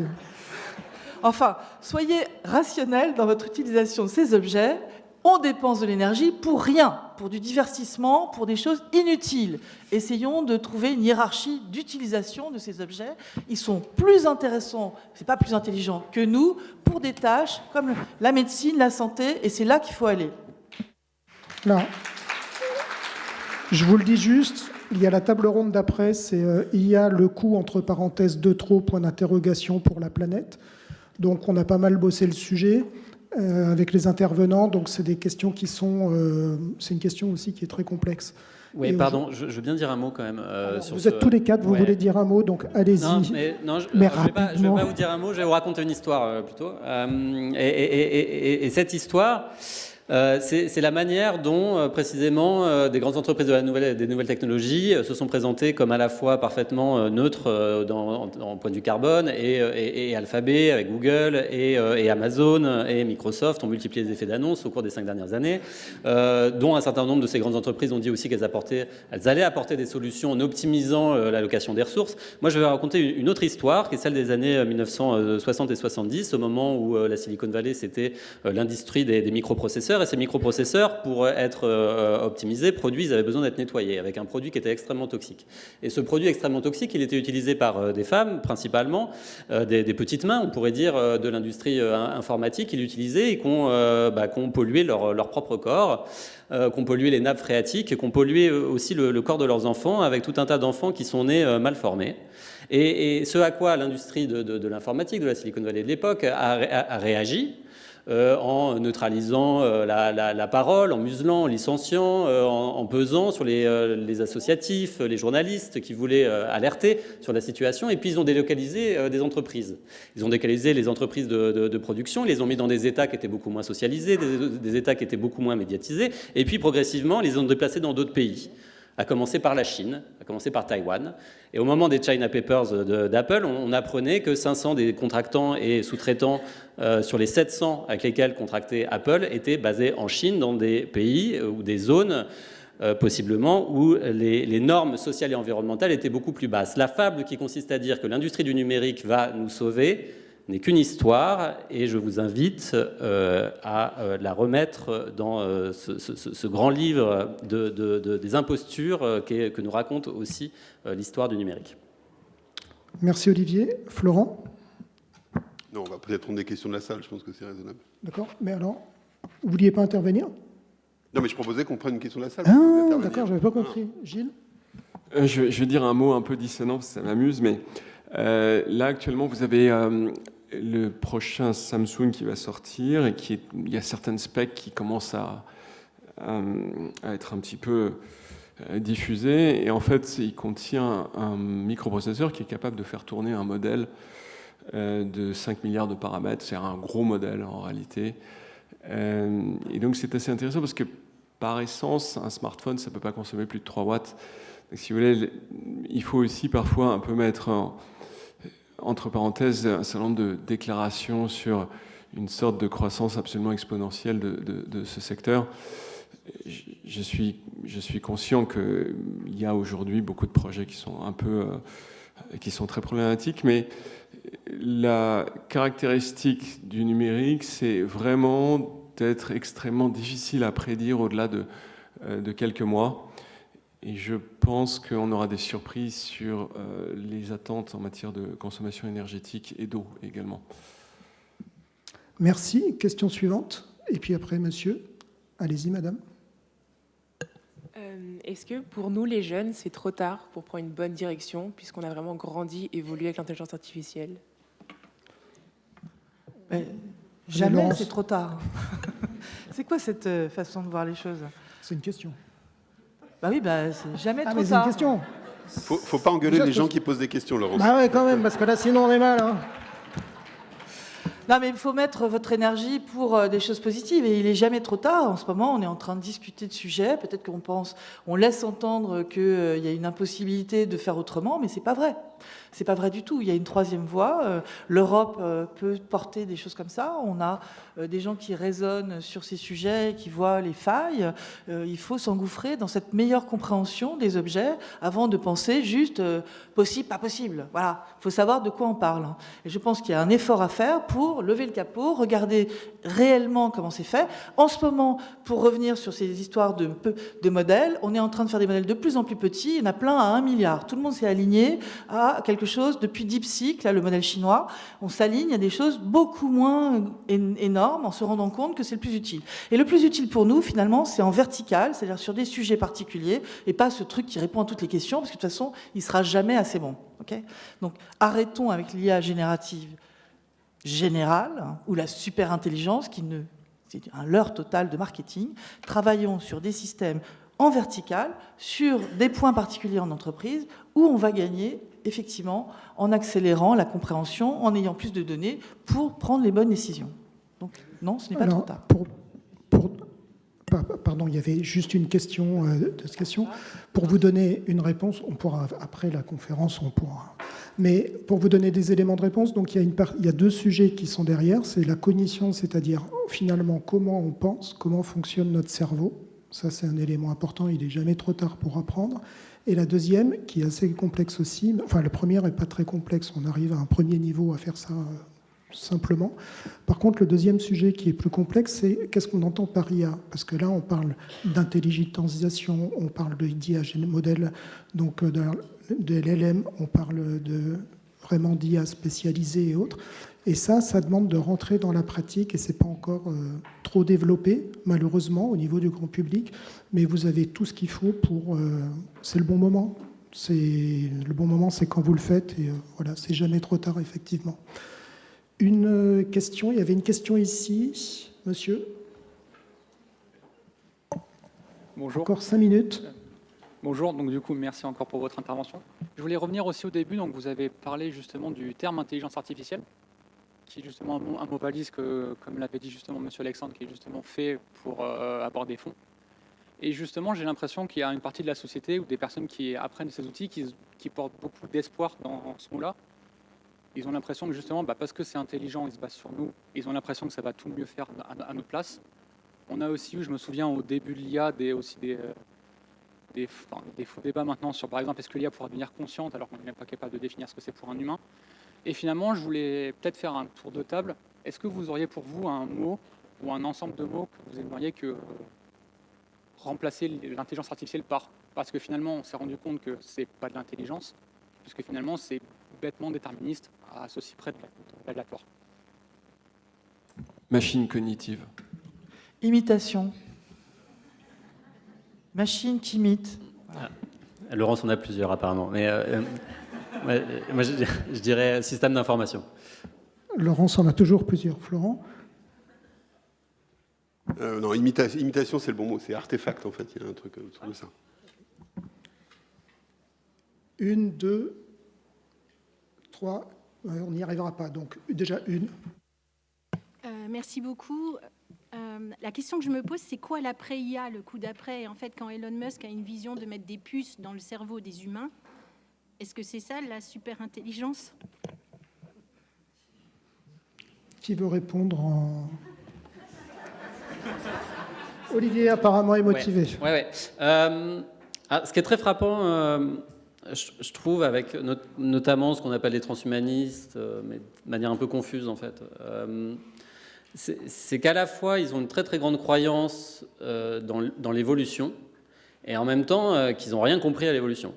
Enfin, soyez rationnel dans votre utilisation de ces objets. on dépense de l'énergie pour rien, pour du divertissement, pour des choses inutiles. Essayons de trouver une hiérarchie d'utilisation de ces objets. Ils sont plus intéressants, c'est pas plus intelligents que nous, pour des tâches comme la médecine, la santé, et c'est là qu'il faut aller. Là, je vous le dis juste, il y a la table ronde d'après, il y a le coût, entre parenthèses, de trop, point d'interrogation pour la planète. Donc on a pas mal bossé le sujet avec les intervenants, donc c'est des questions qui sont... c'est une question aussi qui est très complexe. Oui, pardon, je veux bien dire un mot quand même. Sur vous êtes tous les quatre, vous voulez dire un mot, donc allez-y. Non, je ne vais pas vous dire un mot, je vais vous raconter une histoire plutôt. Et cette histoire... c'est la manière dont, précisément, des grandes entreprises des nouvelles technologies se sont présentées comme à la fois parfaitement neutres en point de vue carbone et Alphabet avec Google et Amazon et Microsoft ont multiplié les effets d'annonce au cours des 5 dernières années, dont un certain nombre de ces grandes entreprises ont dit aussi qu'elles allaient apporter des solutions en optimisant l'allocation des ressources. Moi, je vais raconter une autre histoire qui est celle des années 1960 et 70, au moment où la Silicon Valley, c'était l'industrie des microprocesseurs. Et ces microprocesseurs, pour être optimisés, ils avaient besoin d'être nettoyés avec un produit qui était extrêmement toxique. Et ce produit extrêmement toxique, il était utilisé par des femmes, principalement, des petites mains, on pourrait dire, de l'industrie informatique, qui l'utilisaient et qui ont pollué leur propre corps, qui ont pollué les nappes phréatiques, qui ont pollué aussi le corps de leurs enfants, avec tout un tas d'enfants qui sont nés mal formés. Et ce à quoi l'industrie de l'informatique, de la Silicon Valley de l'époque, a réagi, en neutralisant la parole, en muselant, en licenciant, en pesant sur les associatifs, les journalistes qui voulaient alerter sur la situation. Et puis ils ont délocalisé des entreprises. Ils ont délocalisé les entreprises de production, ils les ont mis dans des États qui étaient beaucoup moins socialisés, des États qui étaient beaucoup moins médiatisés. Et puis progressivement, ils les ont déplacés dans d'autres pays, à commencer par la Chine, à commencer par Taïwan. Et au moment des China Papers d'Apple, on apprenait que 500 des contractants et sous-traitants sur les 700 avec lesquels contractait Apple étaient basés en Chine, dans des pays ou des zones possiblement où les normes sociales et environnementales étaient beaucoup plus basses. La fable qui consiste à dire que l'industrie du numérique va nous sauver n'est qu'une histoire, et je vous invite à la remettre dans ce grand livre des impostures que nous raconte aussi l'histoire du numérique. Merci Olivier. Florent ? Non, on va peut-être prendre des questions de la salle, je pense que c'est raisonnable. D'accord, mais alors, vous ne vouliez pas intervenir ? Non, mais je proposais qu'on prenne une question de la salle. Ah, d'accord, je n'avais pas compris. Gilles ? Je vais dire un mot un peu dissonant, parce que ça m'amuse, mais là, actuellement, vous avez le prochain Samsung qui va sortir, et il y a certaines specs qui commencent à être un petit peu diffusées, et en fait, il contient un microprocesseur qui est capable de faire tourner un modèle de 5 milliards de paramètres. C'est un gros modèle, en réalité. Et donc, c'est assez intéressant, parce que par essence, un smartphone, ça ne peut pas consommer plus de 3 watts. Donc, si vous voulez, il faut aussi parfois un peu mettre entre parenthèses un certain nombre de déclarations sur une sorte de croissance absolument exponentielle de ce secteur. Je suis conscient qu'il y a aujourd'hui beaucoup de projets qui sont qui sont très problématiques, mais la caractéristique du numérique, c'est vraiment d'être extrêmement difficile à prédire au-delà de quelques mois. Et je pense qu'on aura des surprises sur les attentes en matière de consommation énergétique et d'eau également. Merci. Question suivante. Et puis après, monsieur. Allez-y, madame. Est-ce que pour nous, les jeunes, c'est trop tard pour prendre une bonne direction, puisqu'on a vraiment grandi, évolué avec l'intelligence artificielle ? Jamais c'est trop tard. C'est quoi cette façon de voir les choses ? C'est une question. Bah oui, c'est jamais trop mais tard. C'est une question. Faut pas engueuler les gens qui posent des questions, Laurence. Bah ouais, quand même, parce que là, sinon, on est mal. Hein. Non, mais il faut mettre votre énergie pour des choses positives, et il n'est jamais trop tard. En ce moment, on est en train de discuter de sujets. Peut-être qu'on laisse entendre qu'il y a une impossibilité de faire autrement, mais c'est pas vrai. C'est pas vrai du tout. Il y a une troisième voie. L'Europe peut porter des choses comme ça. On a des gens qui raisonnent sur ces sujets, qui voient les failles. Il faut s'engouffrer dans cette meilleure compréhension des objets avant de penser juste possible, pas possible. Voilà. Il faut savoir de quoi on parle. Et je pense qu'il y a un effort à faire pour lever le capot, regarder réellement comment c'est fait. En ce moment, pour revenir sur ces histoires de modèles, on est en train de faire des modèles de plus en plus petits. Il y en a plein à 1 milliard. Tout le monde s'est aligné à quelque chose depuis DeepSeek, là, le modèle chinois. On s'aligne à des choses beaucoup moins énormes en se rendant compte que c'est le plus utile. Et le plus utile pour nous, finalement, c'est en vertical, c'est-à-dire sur des sujets particuliers, et pas ce truc qui répond à toutes les questions, parce que de toute façon, il ne sera jamais assez bon. Okay ? Donc, arrêtons avec l'IA générative générale, ou la super intelligence, c'est un leurre total de marketing. Travaillons sur des systèmes en vertical, sur des points particuliers en entreprise, où on va gagner effectivement en accélérant la compréhension, en ayant plus de données pour prendre les bonnes décisions. Donc non, ce n'est pas trop tard. Pardon, il y avait juste une question de cette question. Pour vous donner une réponse, on pourra, après la conférence, on pourra. Mais pour vous donner des éléments de réponse, donc il y a 2 sujets qui sont derrière. C'est la cognition, c'est-à-dire finalement comment on pense, comment fonctionne notre cerveau. Ça, c'est un élément important. Il n'est jamais trop tard pour apprendre. Et la deuxième, qui est assez complexe aussi, enfin le premier n'est pas très complexe, on arrive à un premier niveau à faire ça simplement. Par contre, le deuxième sujet qui est plus complexe, c'est qu'est-ce qu'on entend par IA? Parce que là, on parle d'intelligentisation, on parle de d'IA modèle, donc de LLM, on parle vraiment d'IA spécialisée et autres. Et ça demande de rentrer dans la pratique, et c'est pas encore trop développé, malheureusement, au niveau du grand public. Mais vous avez tout ce qu'il faut pour... c'est le bon moment. Le bon moment, c'est quand vous le faites, et voilà, c'est jamais trop tard, effectivement. Une question, il y avait une question ici, monsieur. Bonjour. Encore 5 minutes. Bonjour, donc du coup, merci encore pour votre intervention. Je voulais revenir aussi au début, donc vous avez parlé justement du terme intelligence artificielle, qui est justement un mot valise que, comme l'avait dit justement monsieur Alexandre, qui est justement fait pour avoir des fonds. Et justement, j'ai l'impression qu'il y a une partie de la société ou des personnes qui apprennent ces outils qui portent beaucoup d'espoir dans ce mot-là. Ils ont l'impression que justement, parce que c'est intelligent, ils se basent sur nous, ils ont l'impression que ça va tout mieux faire à notre place. On a aussi eu, je me souviens, au début de l'IA, des faux débats maintenant sur, par exemple, est-ce que l'IA pourra devenir consciente alors qu'on n'est même pas capable de définir ce que c'est pour un humain. Et finalement, je voulais peut-être faire un tour de table. Est-ce que vous auriez pour vous un mot ou un ensemble de mots que vous aimeriez remplacer l'intelligence artificielle par? Parce que finalement, on s'est rendu compte que c'est pas de l'intelligence, puisque finalement, c'est bêtement déterministe à ceci près de l'aléatoire. Machine cognitive. Imitation. Machine qui imite. Ah, Laurence, on a plusieurs apparemment. Mais moi, je dirais système d'information. Laurence en a toujours plusieurs. Florent? Non, imitation, c'est le bon mot. C'est artefact, en fait. Il y a un truc autour de ça. 1, 2, 3. On n'y arrivera pas. Donc, déjà une. Merci beaucoup. La question que je me pose, c'est quoi l'après-IA, le coup d'après? En fait, quand Elon Musk a une vision de mettre des puces dans le cerveau des humains, est-ce que c'est ça, la super-intelligence? Qui veut répondre en... Olivier, apparemment, est motivé. Ouais. Ce qui est très frappant, je trouve, avec notamment ce qu'on appelle les transhumanistes, mais de manière un peu confuse, en fait, c'est qu'à la fois, ils ont une très très grande croyance dans l'évolution, et en même temps qu'ils n'ont rien compris à l'évolution.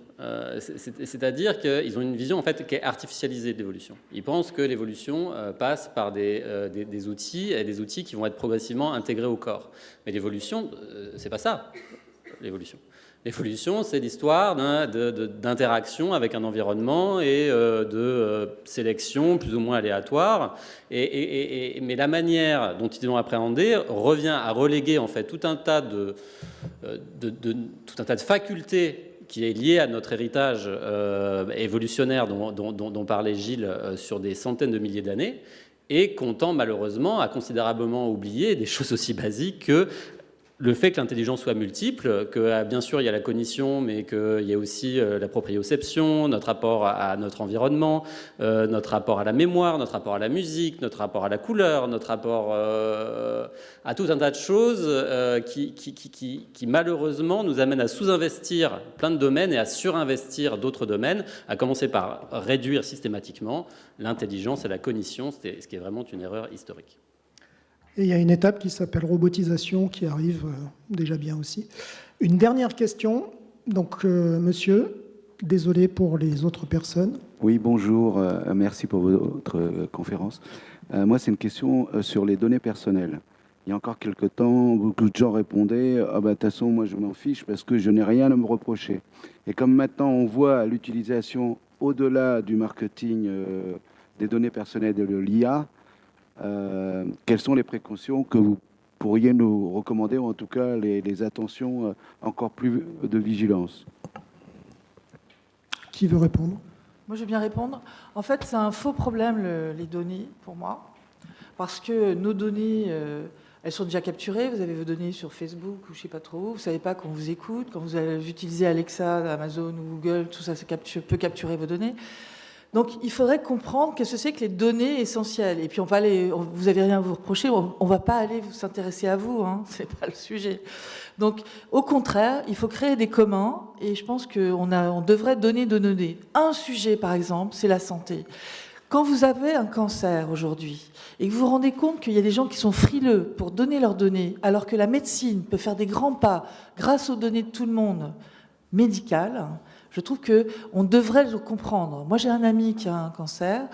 C'est-à-dire qu'ils ont une vision en fait qui est artificialisée de l'évolution. Ils pensent que l'évolution passe par des outils, et des outils qui vont être progressivement intégrés au corps. Mais l'évolution, c'est pas ça, l'évolution. L'évolution, c'est l'histoire d'interaction avec un environnement et de sélection plus ou moins aléatoire. Mais la manière dont ils l'ont appréhendé revient à reléguer en fait tout un tas de facultés qui est lié à notre héritage évolutionnaire dont parlait Gilles sur des centaines de milliers d'années, et qu'on tend malheureusement à considérablement oublier des choses aussi basiques que le fait que l'intelligence soit multiple, que bien sûr il y a la cognition, mais qu'il y a aussi la proprioception, notre rapport à notre environnement, notre rapport à la mémoire, notre rapport à la musique, notre rapport à la couleur, notre rapport à tout un tas de choses qui malheureusement nous amènent à sous-investir plein de domaines et à surinvestir d'autres domaines, à commencer par réduire systématiquement l'intelligence et la cognition, ce qui est vraiment une erreur historique. Et il y a une étape qui s'appelle robotisation qui arrive déjà bien aussi. Une dernière question. Donc, monsieur, désolé pour les autres personnes. Oui, bonjour. Merci pour votre conférence. Moi, c'est une question sur les données personnelles. Il y a encore quelques temps, beaucoup de gens répondaient « Ah ben, de toute façon, moi, je m'en fiche parce que je n'ai rien à me reprocher ». Et comme maintenant, on voit l'utilisation au-delà du marketing des données personnelles de l'IA, quelles sont les précautions que vous pourriez nous recommander, ou en tout cas les attentions encore plus de vigilance? Qui veut répondre? Moi, je vais bien répondre. En fait, c'est un faux problème, les données, pour moi, parce que nos données, elles sont déjà capturées. Vous avez vos données sur Facebook ou je ne sais pas trop où. Vous ne savez pas quand vous écoute, quand vous utilisez Alexa, Amazon ou Google, tout ça peut capturer vos données. Donc, il faudrait comprendre qu'est-ce que c'est que les données essentielles. Et puis, vous n'avez rien à vous reprocher, on ne va pas aller s'intéresser à vous, hein, ce n'est pas le sujet. Donc, au contraire, il faut créer des communs, et je pense qu'on devrait donner de données. Un sujet, par exemple, c'est la santé. Quand vous avez un cancer aujourd'hui, et que vous vous rendez compte qu'il y a des gens qui sont frileux pour donner leurs données, alors que la médecine peut faire des grands pas grâce aux données de tout le monde médicales, je trouve qu'on devrait le comprendre. Moi, j'ai un ami qui a un cancer.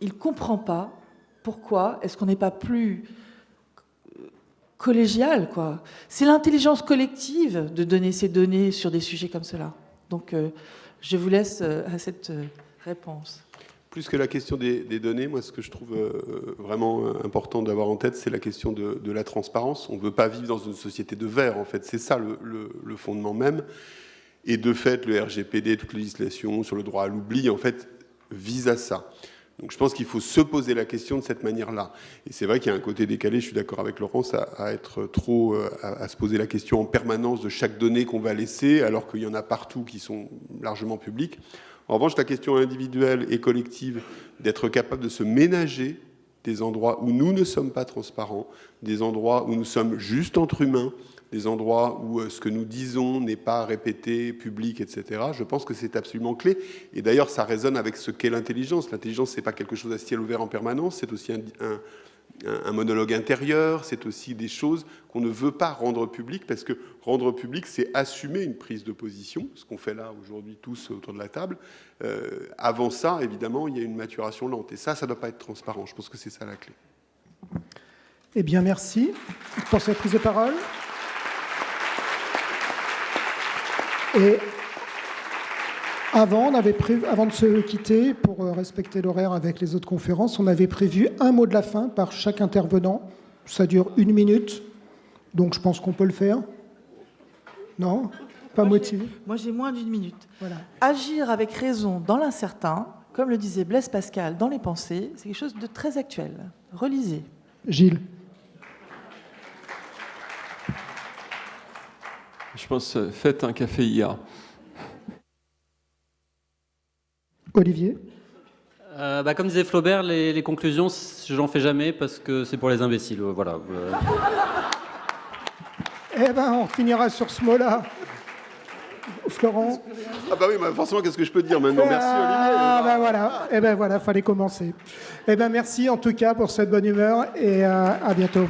Il ne comprend pas pourquoi est-ce qu'on n'est pas plus collégial, quoi. C'est l'intelligence collective de donner ces données sur des sujets comme cela. Donc, je vous laisse à cette réponse. Plus que la question des données, moi, ce que je trouve vraiment important d'avoir en tête, c'est la question de la transparence. On ne veut pas vivre dans une société de verre, en fait. C'est ça le fondement même. Et de fait, le RGPD, toute législation sur le droit à l'oubli, en fait, vise à ça. Donc je pense qu'il faut se poser la question de cette manière-là. Et c'est vrai qu'il y a un côté décalé, je suis d'accord avec Laurence, à être trop, à se poser la question en permanence de chaque donnée qu'on va laisser, alors qu'il y en a partout qui sont largement publiques. En revanche, la question individuelle et collective d'être capable de se ménager des endroits où nous ne sommes pas transparents, des endroits où nous sommes juste entre humains, des endroits où ce que nous disons n'est pas répété, public, etc. Je pense que c'est absolument clé. Et d'ailleurs, ça résonne avec ce qu'est l'intelligence. L'intelligence, c'est pas quelque chose à ciel ouvert en permanence, c'est aussi un monologue intérieur, c'est aussi des choses qu'on ne veut pas rendre publiques, parce que rendre public, c'est assumer une prise de position, ce qu'on fait là aujourd'hui tous autour de la table. Avant ça, évidemment, il y a une maturation lente. Et ça ne doit pas être transparent. Je pense que c'est ça la clé. Eh bien, merci pour cette prise de parole. Et avant de se quitter, pour respecter l'horaire avec les autres conférences, on avait prévu un mot de la fin par chaque intervenant. Ça dure 1 minute, donc je pense qu'on peut le faire. Non? Pas motivé? Moi, j'ai moins d'1 minute. Voilà. Agir avec raison dans l'incertain, comme le disait Blaise Pascal dans Les Pensées, c'est quelque chose de très actuel. Relisez. Gilles. Je pense, faites un café IA. Olivier. Comme disait Flaubert, les conclusions, j'en fais jamais parce que c'est pour les imbéciles. Voilà. Eh ben, on finira sur ce mot-là. Florent. Ah bah oui, forcément, qu'est-ce que je peux te dire maintenant? Merci Olivier. Ah ben voilà. Eh ben voilà, fallait commencer. Eh ben merci en tout cas pour cette bonne humeur et à bientôt.